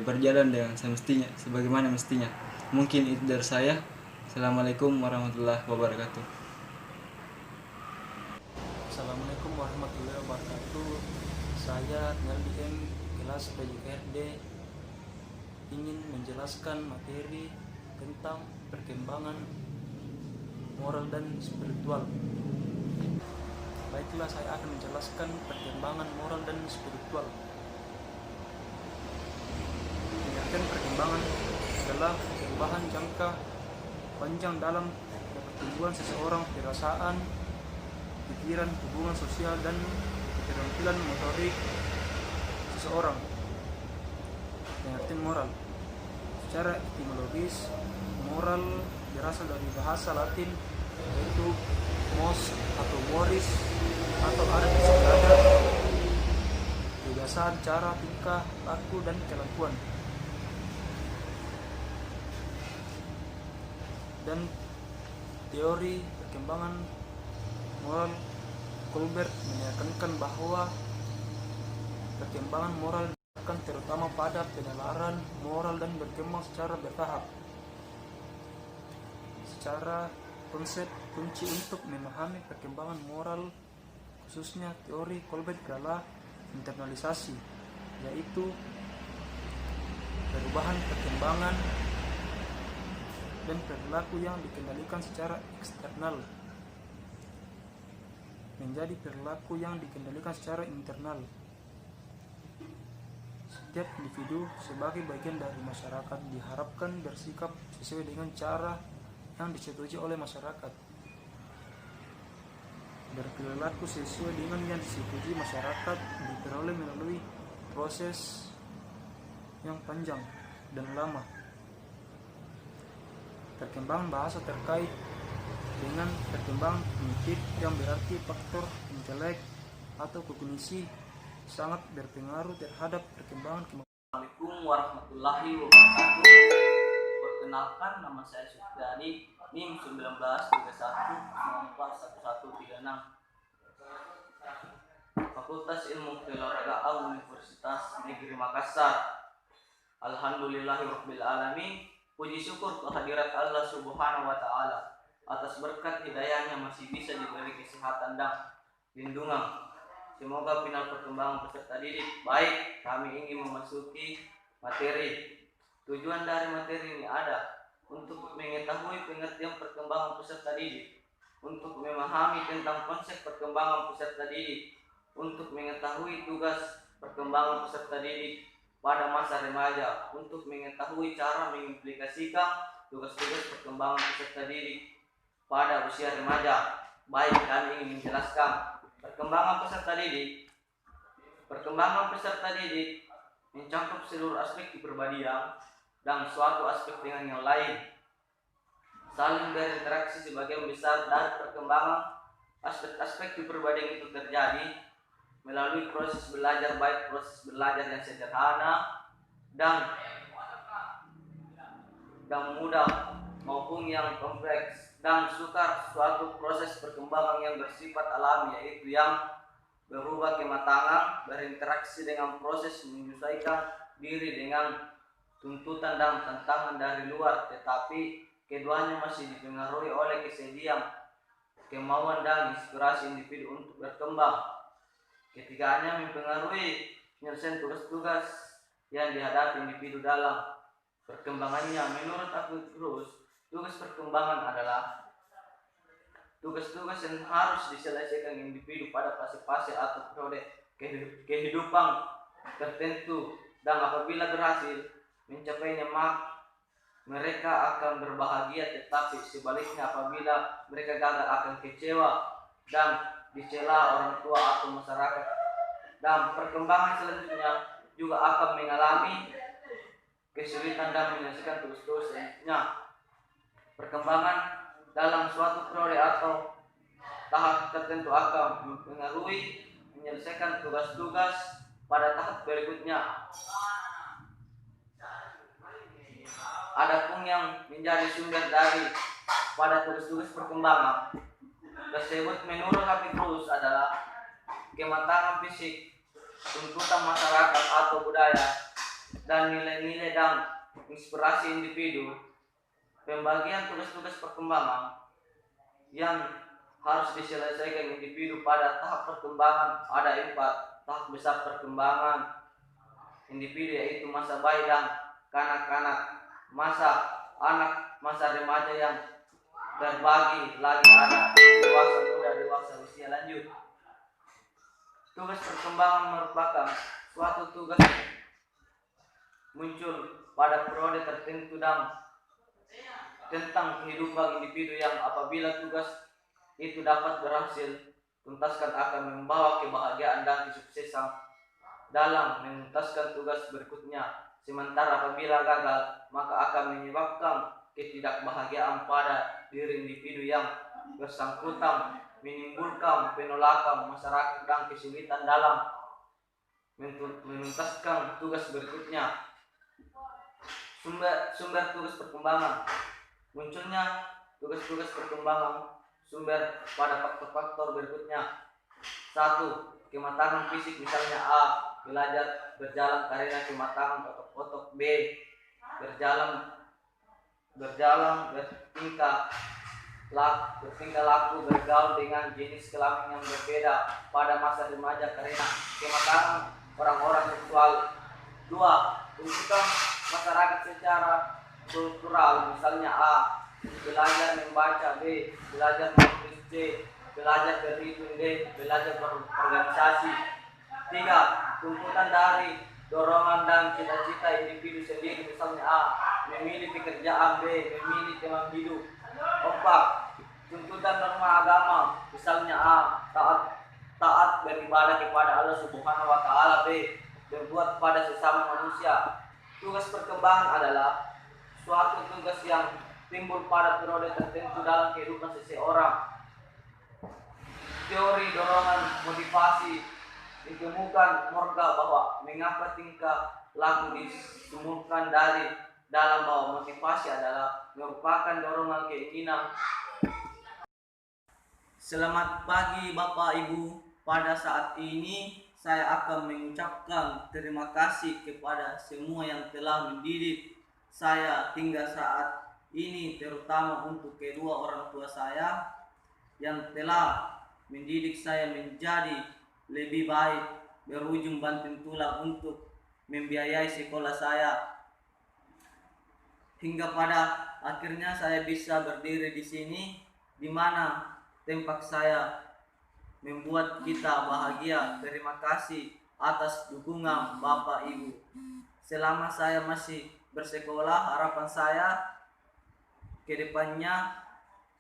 [SPEAKER 9] berjalan dengan semestinya, sebagaimana mestinya. Mungkin itu dari saya. Assalamualaikum warahmatullahi wabarakatuh.
[SPEAKER 2] Assalamualaikum warahmatullahi wabarakatuh. Saya Naldi M, kelas PJKRD, ingin menjelaskan materi tentang perkembangan moral dan spiritual. Baiklah, saya akan menjelaskan perkembangan moral dan spiritual. Pengertian perkembangan adalah perubahan jangka panjang dalam pertumbuhan seseorang, perasaan, pikiran, hubungan sosial, dan keterampilan motorik seseorang. Pengertian moral secara etimologis, moral berasal dari bahasa Latin yaitu mos atau moris atau arti sebenarnya kebiasaan, cara, tingkah laku, dan kelakuan. Dan teori perkembangan moral Colbert menekankan bahwa perkembangan moral akan terutama pada penalaran moral dan berkembang secara bertahap. Secara konsep, kunci untuk memahami perkembangan moral khususnya teori Colbert adalah internalisasi, yaitu perubahan perkembangan dan perilaku yang dikendalikan secara eksternal menjadi perilaku yang dikendalikan secara internal. Setiap individu sebagai bagian dari masyarakat diharapkan bersikap sesuai dengan cara yang disetujui oleh masyarakat, berperilaku sesuai dengan yang disetujui masyarakat diperoleh melalui proses yang panjang dan lama. Perkembangan bahasa terkait dengan perkembangan kognitif yang berarti faktor intelek atau kognisi sangat berpengaruh terhadap perkembangan kemampuan.
[SPEAKER 10] Assalamualaikum warahmatullahi wabarakatuh. Perkenalkan, nama saya Sufiani, NIM 1931941136, Fakultas Ilmu Keolahragaan Universitas Negeri Makassar. Alhamdulillahirabbil alamin. Puji syukur kehadirat Allah Subhanahu wa taala atas berkat hidayahnya masih bisa diberi kesehatan dan lindungan. Semoga final perkembangan peserta didik baik. Kami ingin memasuki materi. Tujuan dari materi ini ada untuk mengetahui pengertian perkembangan peserta didik, untuk memahami tentang konsep perkembangan peserta didik, untuk mengetahui tugas perkembangan peserta didik pada masa remaja, untuk mengetahui cara mengimplikasikan tugas-tugas perkembangan peserta didik pada usia remaja. Baik, kami ingin menjelaskan perkembangan peserta didik. Perkembangan peserta didik mencakup seluruh aspek kepribadian dan suatu aspek dengan yang lain. Saling berinteraksi sebagian besar dari perkembangan aspek-aspek kepribadian itu terjadi melalui proses belajar, baik proses belajar yang sederhana dan mudah maupun yang kompleks, dan sukar suatu proses perkembangan yang bersifat alami, yaitu yang berubah kematangan, berinteraksi dengan proses menyesuaikan diri dengan tuntutan dan tantangan dari luar, tetapi keduanya masih dipengaruhi oleh kesediaan, kemauan dan inspirasi individu untuk berkembang. Ketiganya mempengaruhi penyelesaian tugas-tugas yang dihadapi individu dalam perkembangannya. Menurut Apikrus, tugas perkembangan adalah tugas-tugas yang harus diselesaikan individu pada fase-fase atau periode kehidupan tertentu, dan apabila berhasil mencapainya mereka akan berbahagia, tetapi sebaliknya apabila mereka gagal akan kecewa dan dicela orang tua atau masyarakat. Dan perkembangan selanjutnya juga akan mengalami kesulitan dan menyelesaikan tugas-tugas selanjutnya. Perkembangan dalam suatu periode atau tahap tertentu akan mempengaruhi menyelesaikan tugas-tugas pada tahap berikutnya. Adapun yang menjadi sumber dari pada tugas-tugas perkembangan tersebut menurut Apikrus adalah kematangan fisik, tuntutan masyarakat atau budaya, dan nilai-nilai dan inspirasi individu. Pembagian tugas-tugas perkembangan yang harus diselesaikan individu pada tahap perkembangan ada 4 tahap besar perkembangan individu, yaitu masa bayi dan kanak-kanak, masa anak, masa remaja yang terbagi lagi ada dewasa muda, dewasa usia lanjut. Tugas perkembangan merupakan suatu tugas muncul pada periode tertentu dan tentang kehidupan individu yang apabila tugas itu dapat berhasil tuntaskan akan membawa kebahagiaan dan kesuksesan dalam menuntaskan tugas berikutnya. Sementara apabila gagal maka akan menyebabkan ketidakbahagiaan pada diri individu yang bersangkutan, menimbulkan penolakan masyarakat dan kesulitan dalam menuntaskan tugas berikutnya. Sumber tugas perkembangan. Munculnya tugas-tugas perkembangan sumber pada faktor-faktor berikutnya. 1. Kematangan fisik, misalnya A. Belajar berjalan karena kematangan otot-otot. B. Bertingkah laku bergaul dengan jenis kelamin yang berbeda pada masa remaja karena kematangan orang-orang seksual. 2. Tuntutan masyarakat secara kultural, misalnya A. Belajar membaca. B. Belajar menulis. C. Belajar berhitung. D. Belajar berorganisasi. 3. Tuntutan dari dorongan dan cita-cita individu sendiri, misalnya A. Memilih pekerjaan. B. Memilih teman hidup. 4. Tuntutan norma agama, misalnya A. Taat beribadah kepada Allah Subhanahu wa taala. B. Berbuat pada sesama manusia. Tugas perkembangan adalah suatu tugas yang timbul pada periode tertentu dalam kehidupan seseorang. Teori dorongan motivasi ditemukan Morga bahwa mengapa tingkah laku disemurkan dari dalam bahwa motivasi adalah merupakan dorongan keinginan. Selamat pagi Bapak Ibu. Pada saat ini saya akan mengucapkan terima kasih kepada semua yang telah mendidik saya hingga saat ini, terutama untuk kedua orang tua saya yang telah mendidik saya menjadi lebih baik, berujung banting tulang untuk membiayai sekolah saya. Hingga pada akhirnya saya bisa berdiri di sini, di mana tempat saya membuat kita bahagia. Terima kasih atas dukungan Bapak Ibu. Selama saya masih bersekolah, harapan saya ke depannya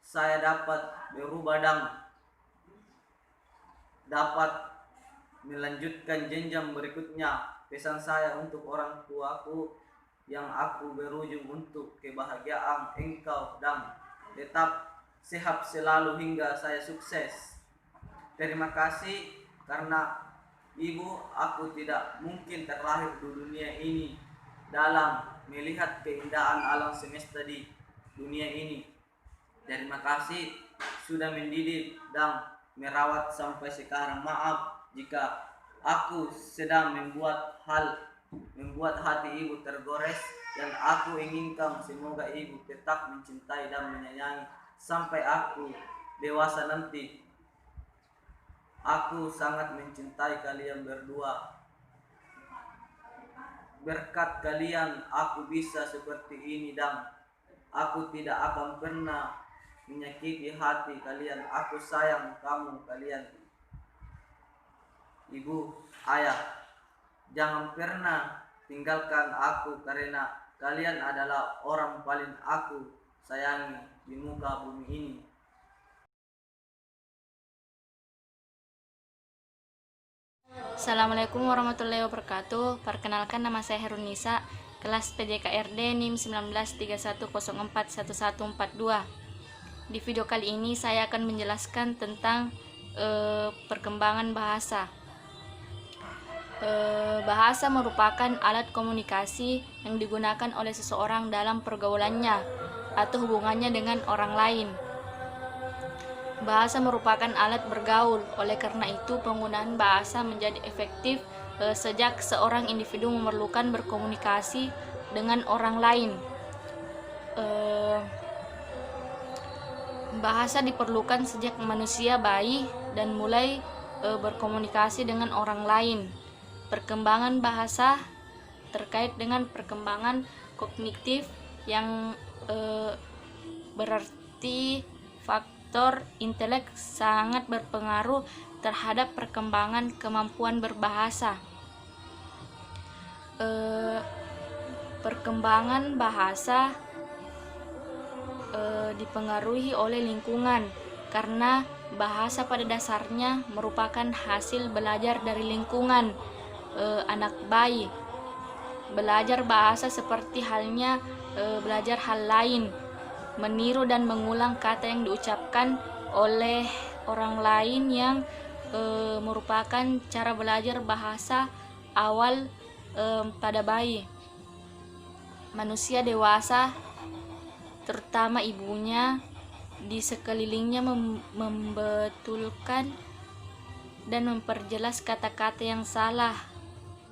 [SPEAKER 10] saya dapat berubah dan dapat melanjutkan jenjang berikutnya. Pesan saya untuk orang tuaku yang aku berujung untuk kebahagiaan engkau dan tetap sehat selalu hingga saya sukses. Terima kasih karena Ibu, aku tidak mungkin terlahir di dunia ini dalam melihat keindahan alam semesta di dunia ini. Terima kasih sudah mendidik dan merawat sampai sekarang. Maaf jika aku sedang membuat hati Ibu tergores, dan aku inginkan semoga Ibu tetap mencintai dan menyayangi sampai aku dewasa nanti. Aku sangat mencintai kalian berdua. Berkat kalian aku bisa seperti ini dan aku tidak akan pernah menyakiti hati kalian. Aku sayang kamu kalian. Ibu, ayah, jangan pernah tinggalkan aku karena kalian adalah orang paling aku sayangi di muka bumi ini.
[SPEAKER 11] Assalamualaikum warahmatullahi wabarakatuh. Perkenalkan, nama saya Herunisa, kelas PJKRD NIM 1931041142. Di video kali ini saya akan menjelaskan tentang perkembangan bahasa. Bahasa merupakan alat komunikasi yang digunakan oleh seseorang dalam pergaulannya atau hubungannya dengan orang lain. Bahasa merupakan alat bergaul, oleh karena itu penggunaan bahasa menjadi efektif sejak seorang individu memerlukan berkomunikasi dengan orang lain. Bahasa diperlukan sejak manusia bayi dan mulai berkomunikasi dengan orang lain. Perkembangan bahasa terkait dengan perkembangan kognitif yang berarti faktor intelek sangat berpengaruh terhadap perkembangan kemampuan berbahasa. Perkembangan bahasa dipengaruhi oleh lingkungan, karena bahasa pada dasarnya merupakan hasil belajar dari lingkungan. Anak bayi belajar bahasa seperti halnya belajar hal lain, meniru dan mengulang kata yang diucapkan oleh orang lain yang merupakan cara belajar bahasa awal pada bayi. Manusia dewasa, terutama ibunya, di sekelilingnya membetulkan dan memperjelas kata-kata yang salah.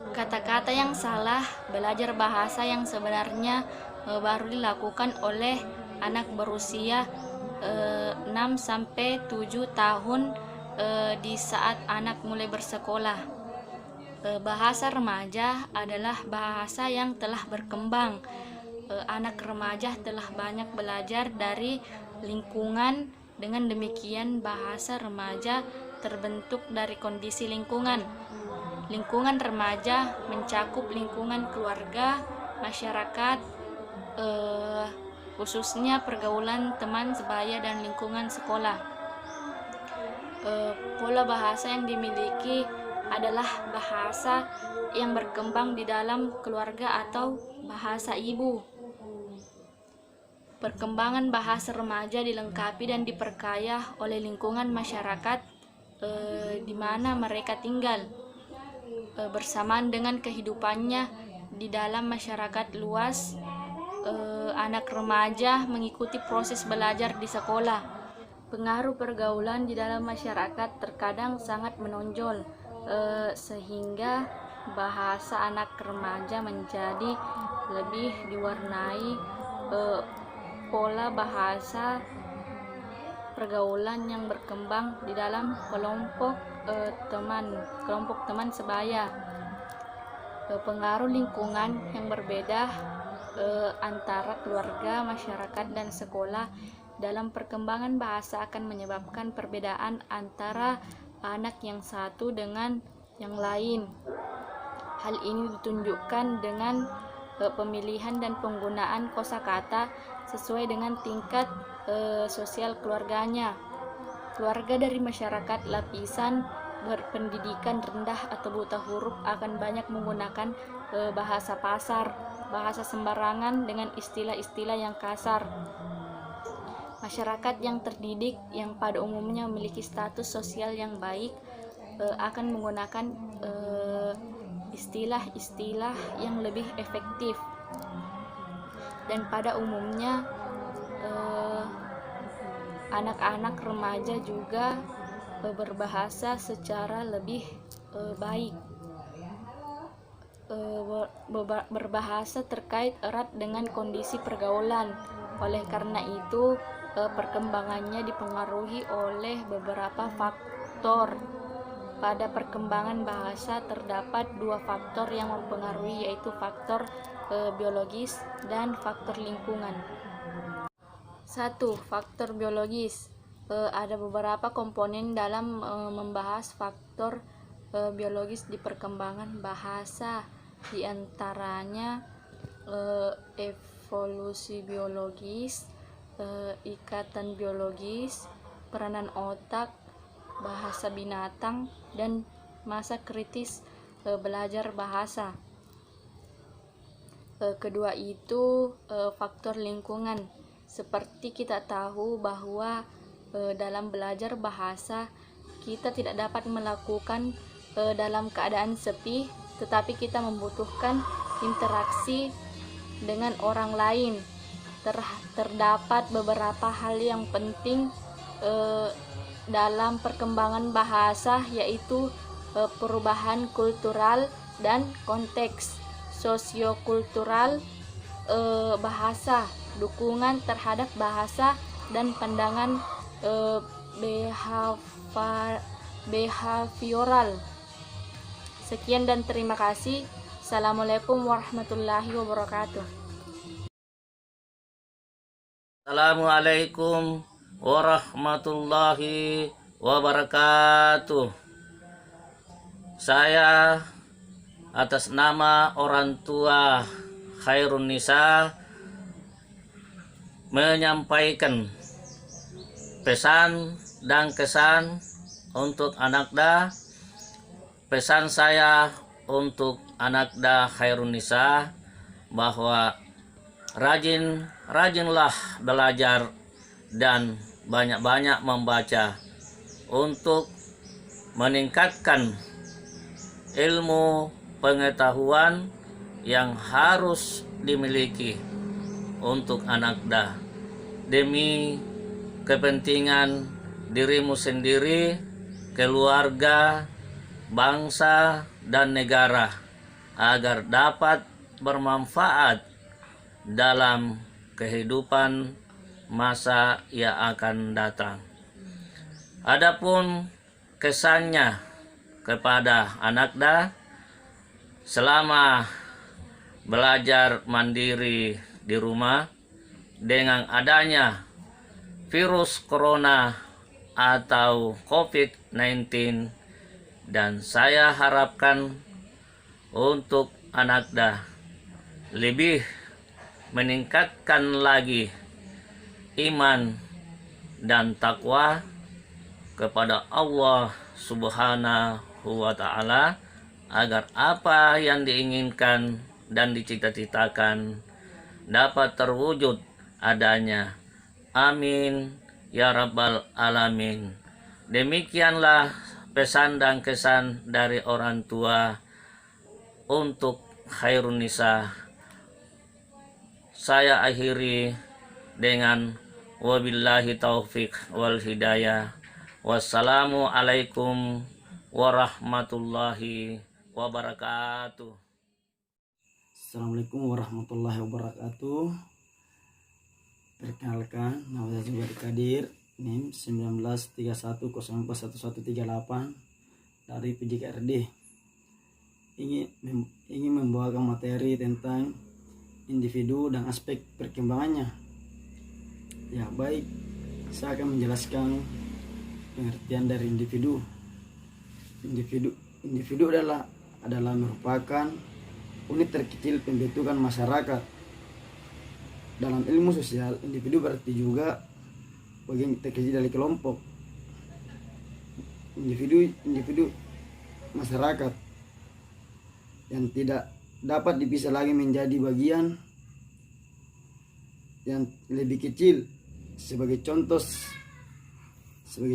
[SPEAKER 11] Kata-kata yang salah, belajar bahasa yang sebenarnya baru dilakukan oleh anak berusia 6-7 tahun di saat anak mulai bersekolah. Bahasa remaja adalah bahasa yang telah berkembang. Anak remaja telah banyak belajar dari lingkungan. Dengan demikian, bahasa remaja terbentuk dari kondisi lingkungan. Lingkungan remaja mencakup lingkungan keluarga, masyarakat, khususnya pergaulan teman sebaya dan lingkungan sekolah. Pola bahasa yang dimiliki adalah bahasa yang berkembang di dalam keluarga atau bahasa ibu. Perkembangan bahasa remaja dilengkapi dan diperkaya oleh lingkungan masyarakat di mana mereka tinggal, bersamaan dengan kehidupannya di dalam masyarakat luas. Anak remaja mengikuti proses belajar di sekolah. Pengaruh pergaulan di dalam masyarakat terkadang sangat menonjol. sehingga bahasa anak remaja menjadi lebih diwarnai pola bahasa pergaulan yang berkembang di dalam kelompok teman sebaya. Pengaruh lingkungan yang berbeda antara keluarga, masyarakat, dan sekolah dalam perkembangan bahasa akan menyebabkan perbedaan antara anak yang satu dengan yang lain. Hal ini ditunjukkan dengan pemilihan dan penggunaan kosakata sesuai dengan tingkat sosial keluarganya. Keluarga dari masyarakat lapisan berpendidikan rendah atau buta huruf akan banyak menggunakan bahasa pasar, bahasa sembarangan dengan istilah-istilah yang kasar. Masyarakat yang terdidik yang pada umumnya memiliki status sosial yang baik akan menggunakan istilah-istilah yang lebih efektif, dan pada umumnya anak-anak remaja juga berbahasa secara lebih baik. Berbahasa terkait erat dengan kondisi pergaulan. Oleh karena itu, perkembangannya dipengaruhi oleh beberapa faktor. Pada perkembangan bahasa terdapat dua faktor yang mempengaruhi, yaitu faktor biologis dan faktor lingkungan. 1. Faktor biologis. Ada beberapa komponen dalam membahas faktor biologis di perkembangan bahasa, di antaranya evolusi biologis, ikatan biologis, peranan otak, bahasa binatang, dan masa kritis belajar bahasa. Kedua itu faktor lingkungan. Seperti kita tahu bahwa dalam belajar bahasa kita tidak dapat melakukan dalam keadaan sepi, tetapi kita membutuhkan interaksi dengan orang lain. Terdapat beberapa hal yang penting dalam perkembangan bahasa, yaitu perubahan kultural dan konteks sosiokultural bahasa, dukungan terhadap bahasa, dan pandangan behavioral. Sekian dan terima kasih. Assalamualaikum warahmatullahi wabarakatuh.
[SPEAKER 10] Assalamualaikum warahmatullahi wabarakatuh. Saya atas nama orang tua Khairun Nisa menyampaikan pesan dan kesan untuk Anakda. Pesan saya untuk Anakda Khairun Nisa bahwa rajinlah belajar dan banyak-banyak membaca untuk meningkatkan ilmu pengetahuan yang harus dimiliki untuk Anakda demi kepentingan dirimu sendiri, keluarga, bangsa, dan negara, agar dapat bermanfaat dalam kehidupan masa yang akan datang. Adapun kesannya kepada Anakda selama belajar mandiri di rumah dengan adanya virus corona atau COVID-19, dan saya harapkan untuk Anakda lebih meningkatkan lagi iman dan takwa kepada Allah Subhanahu wa Ta'ala, agar apa yang diinginkan dan dicita-citakan dapat terwujud adanya. Amin ya rabbal alamin. Demikianlah pesan dan kesan dari orang tua untuk Khairun Nisa. Saya akhiri dengan wabillahi taufik wal hidayah. Wassalamualaikum
[SPEAKER 12] warahmatullahi wabarakatuh.
[SPEAKER 13] Assalamualaikum warahmatullahi wabarakatuh. Perkenalkan, nama saya Zubair Kadir, NIM 1931041138 dari PJKRD. Ingin membawakan materi tentang individu dan aspek perkembangannya. Ya, baik, saya akan menjelaskan pengertian dari individu. Individu adalah merupakan unit terkecil pembentukan masyarakat. Dalam ilmu sosial, individu berarti juga bagian terkecil dari kelompok. Individu masyarakat yang tidak dapat dipisah lagi menjadi bagian yang lebih kecil. Sebagai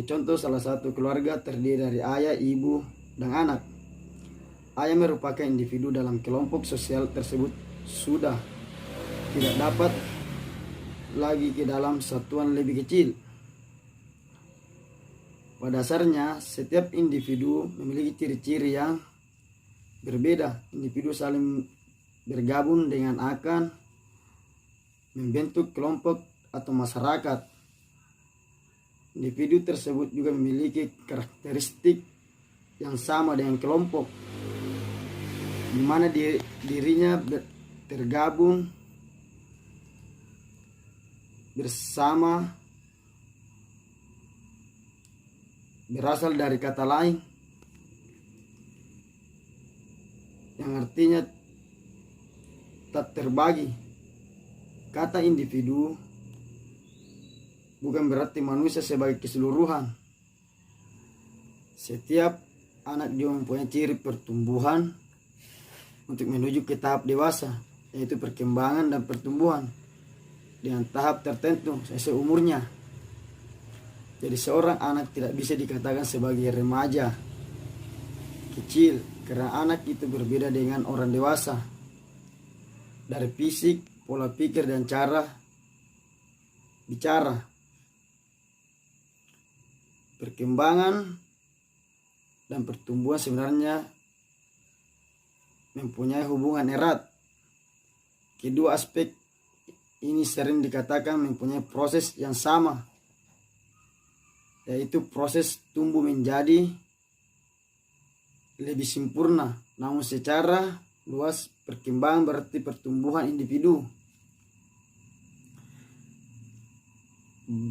[SPEAKER 13] contoh, salah satu keluarga terdiri dari ayah, ibu, dan anak. Ayah merupakan individu dalam kelompok sosial tersebut, sudah tidak dapat lagi ke dalam satuan lebih kecil. Pada dasarnya, setiap individu memiliki ciri-ciri yang berbeda. Individu saling bergabung dengan akan membentuk kelompok atau masyarakat. Individu tersebut juga memiliki karakteristik yang sama dengan kelompok, di mana dirinya tergabung bersama, berasal dari kata lain yang artinya tak terbagi. Kata individu bukan berarti manusia sebagai keseluruhan. Setiap anak juga mempunyai ciri pertumbuhan untuk menuju ke tahap dewasa, yaitu perkembangan dan pertumbuhan dengan tahap tertentu sesuai umurnya. Jadi seorang anak tidak bisa dikatakan sebagai remaja kecil, karena anak itu berbeda dengan orang dewasa dari fisik, pola pikir, dan cara bicara. Perkembangan dan pertumbuhan sebenarnya mempunyai hubungan erat. Kedua aspek ini sering dikatakan mempunyai proses yang sama, yaitu proses tumbuh menjadi lebih sempurna. Namun secara luas, perkembangan berarti pertumbuhan individu,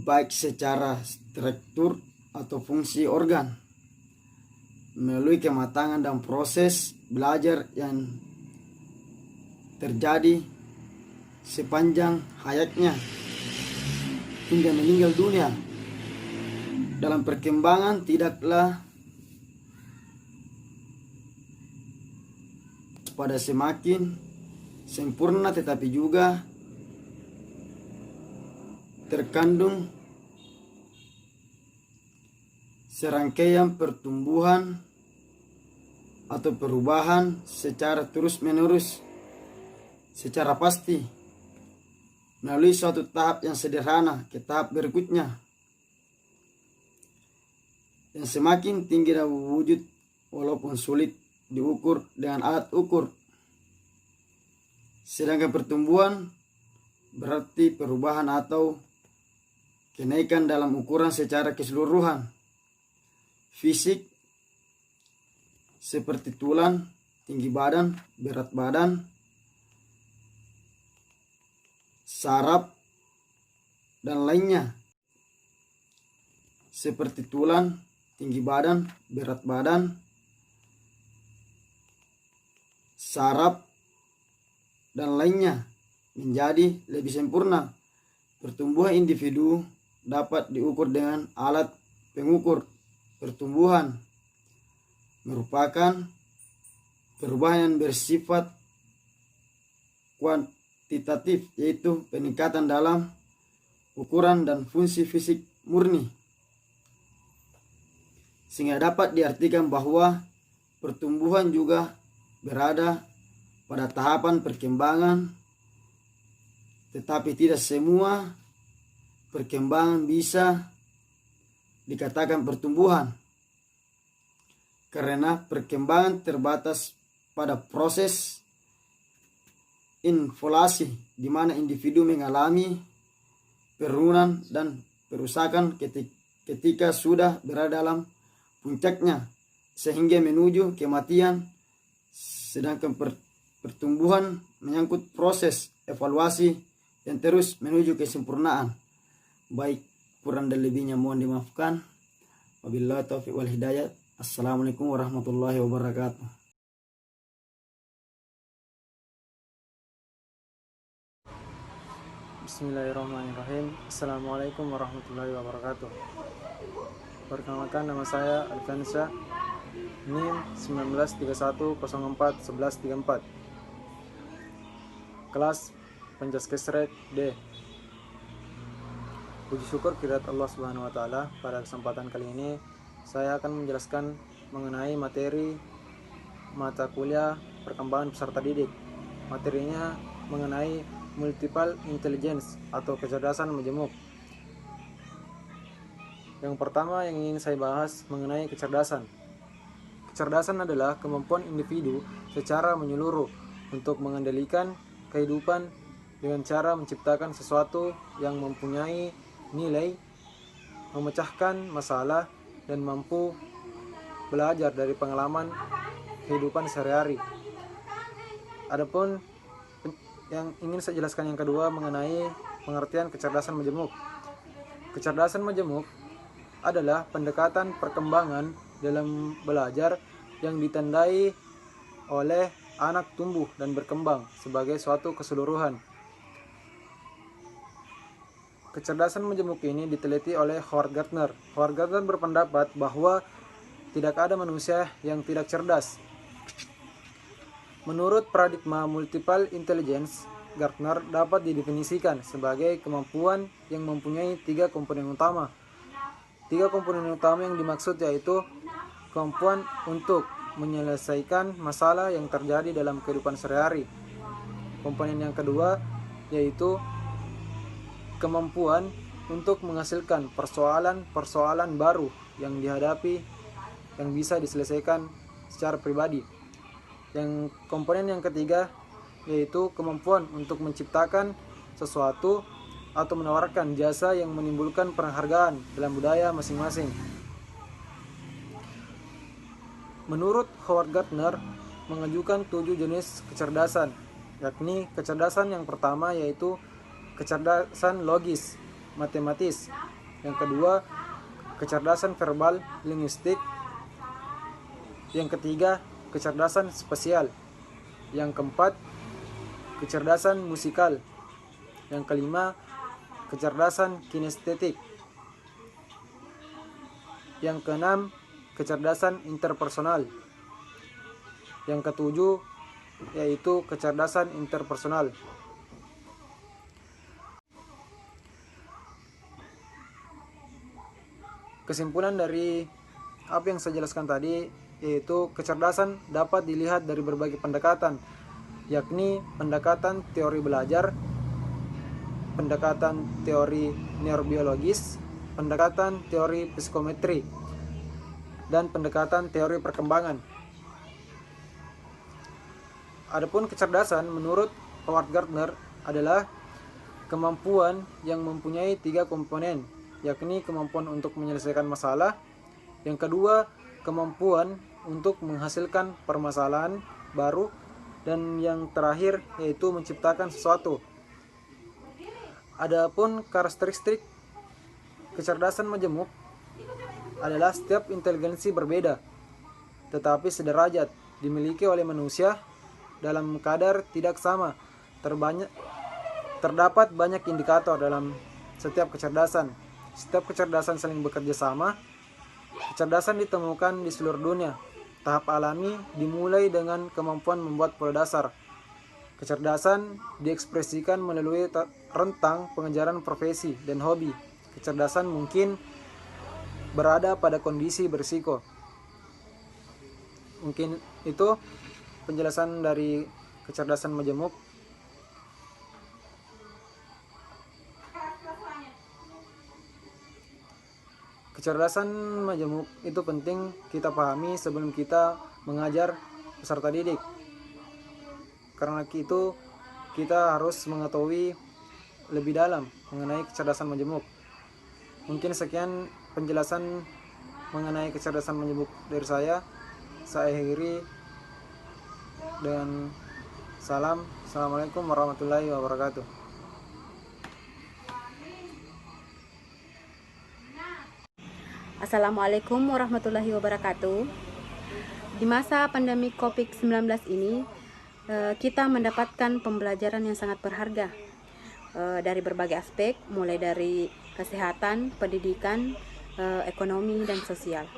[SPEAKER 13] baik secara struktur atau fungsi organ, melalui kematangan dan proses belajar yang terjadi sepanjang hayatnya hingga meninggal dunia. Dalam perkembangan tidaklah pada semakin sempurna, tetapi juga terkandung serangkaian pertumbuhan atau perubahan secara terus-menerus, secara pasti, melalui suatu tahap yang sederhana ke tahap berikutnya, yang semakin tinggi dan wujud walaupun sulit diukur dengan alat ukur. Sedangkan pertumbuhan berarti perubahan atau kenaikan dalam ukuran secara keseluruhan. Fisik seperti tulang, tinggi badan, berat badan, saraf, dan lainnya. Seperti tulang, tinggi badan, berat badan, saraf, dan lainnya menjadi lebih sempurna. Pertumbuhan individu dapat diukur dengan alat pengukur pertumbuhan, merupakan perubahan yang bersifat kuantitatif, yaitu peningkatan dalam ukuran dan fungsi fisik murni, sehingga dapat diartikan bahwa pertumbuhan juga berada pada tahapan perkembangan, tetapi tidak semua perkembangan bisa dikatakan pertumbuhan. karena perkembangan terbatas pada proses inflasi di mana individu mengalami penurunan dan perusakan ketika sudah berada dalam puncaknya sehingga menuju kematian, sedangkan pertumbuhan menyangkut proses evaluasi yang terus menuju kesempurnaan. Baik, kurang dan lebihnya mohon dimaafkan. Wabillahi taufiq wal hidayah. Assalamualaikum warahmatullahi wabarakatuh.
[SPEAKER 14] Bismillahirrahmanirrahim. Assalamualaikum warahmatullahi wabarakatuh. Perkenalkan, nama saya Alfiansyah, NIM 1931041134, kelas Penjaskesrek D. Puji syukur kehadirat Allah Subhanahu wa taala. Pada kesempatan kali ini saya akan menjelaskan mengenai materi mata kuliah perkembangan peserta didik. Materinya mengenai multiple intelligence atau kecerdasan majemuk. Yang pertama yang ingin saya bahas mengenai kecerdasan. Kecerdasan adalah kemampuan individu secara menyeluruh untuk mengendalikan kehidupan dengan cara menciptakan sesuatu yang mempunyai nilai, memecahkan masalah, dan mampu belajar dari pengalaman kehidupan sehari-hari. Adapun yang ingin saya jelaskan yang kedua mengenai pengertian kecerdasan majemuk. Kecerdasan majemuk adalah pendekatan perkembangan dalam belajar yang ditandai oleh anak tumbuh dan berkembang sebagai suatu keseluruhan. Kecerdasan majemuk ini diteliti oleh Howard Gardner. Howard Gardner berpendapat bahwa tidak ada manusia yang tidak cerdas. Menurut paradigma multiple intelligence, Gardner dapat didefinisikan sebagai kemampuan yang mempunyai 3 komponen utama. 3 komponen utama yang dimaksud yaitu kemampuan untuk menyelesaikan masalah yang terjadi dalam kehidupan sehari-hari. Komponen yang kedua yaitu kemampuan untuk menghasilkan persoalan-persoalan baru yang dihadapi yang bisa diselesaikan secara pribadi. Yang komponen yang ketiga yaitu kemampuan untuk menciptakan sesuatu atau menawarkan jasa yang menimbulkan penghargaan dalam budaya masing-masing. Menurut Howard Gardner mengajukan 7 jenis kecerdasan, yakni kecerdasan yang pertama yaitu kecerdasan logis, matematis. Yang kedua, kecerdasan verbal, linguistik. Yang ketiga, kecerdasan spasial. Yang keempat, kecerdasan musikal. Yang kelima, kecerdasan kinestetik. Yang keenam, kecerdasan interpersonal. Yang ketujuh, yaitu kecerdasan interpersonal. Kesimpulan dari apa yang saya jelaskan tadi yaitu kecerdasan dapat dilihat dari berbagai pendekatan, yakni pendekatan teori belajar, pendekatan teori neurobiologis, pendekatan teori psikometri, dan pendekatan teori perkembangan. Adapun kecerdasan menurut Howard Gardner adalah kemampuan yang mempunyai 3 komponen, yakni kemampuan untuk menyelesaikan masalah, yang kedua kemampuan untuk menghasilkan permasalahan baru, dan yang terakhir yaitu menciptakan sesuatu. Adapun karakteristik kecerdasan majemuk adalah setiap inteligensi berbeda, tetapi sederajat, dimiliki oleh manusia dalam kadar tidak sama. Terdapat banyak indikator dalam setiap kecerdasan. Setiap kecerdasan saling bekerja sama. Kecerdasan ditemukan di seluruh dunia. Tahap alami dimulai dengan kemampuan membuat pola dasar. Kecerdasan diekspresikan melalui rentang pengejaran profesi dan hobi. Kecerdasan mungkin berada pada kondisi berisiko. Mungkin itu penjelasan dari kecerdasan majemuk. Kecerdasan majemuk itu penting kita pahami sebelum kita mengajar peserta didik. Karena itu kita harus mengetahui lebih dalam mengenai kecerdasan majemuk. Mungkin sekian penjelasan mengenai kecerdasan majemuk dari saya. Saya akhiri dengan salam. Assalamualaikum warahmatullahi wabarakatuh.
[SPEAKER 15] Assalamualaikum warahmatullahi wabarakatuh. Di masa pandemi COVID-19 ini, kita mendapatkan pembelajaran yang sangat berharga dari berbagai aspek, mulai dari kesehatan, pendidikan, ekonomi, dan sosial.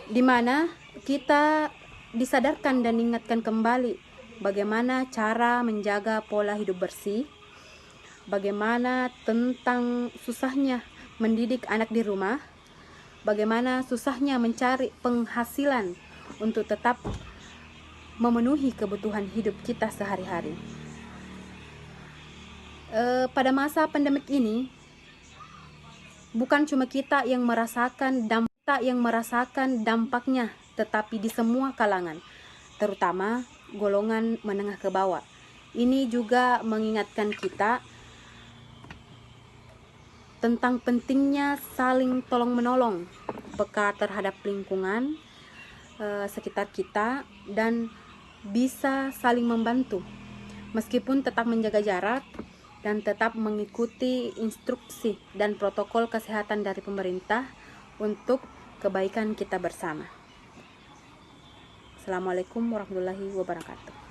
[SPEAKER 15] Di mana kita disadarkan dan diingatkan kembali bagaimana cara menjaga pola hidup bersih, bagaimana tentang susahnya mendidik anak di rumah, bagaimana susahnya mencari penghasilan untuk tetap memenuhi kebutuhan hidup kita sehari-hari. Pada masa pandemik ini, bukan cuma kita yang merasakan dampaknya, tetapi di semua kalangan, terutama golongan menengah ke bawah. Ini juga mengingatkan kita tentang pentingnya saling tolong-menolong, peka terhadap lingkungan sekitar kita, dan bisa saling membantu meskipun tetap menjaga jarak dan tetap mengikuti instruksi dan protokol kesehatan dari pemerintah untuk kebaikan kita bersama. Assalamualaikum warahmatullahi wabarakatuh.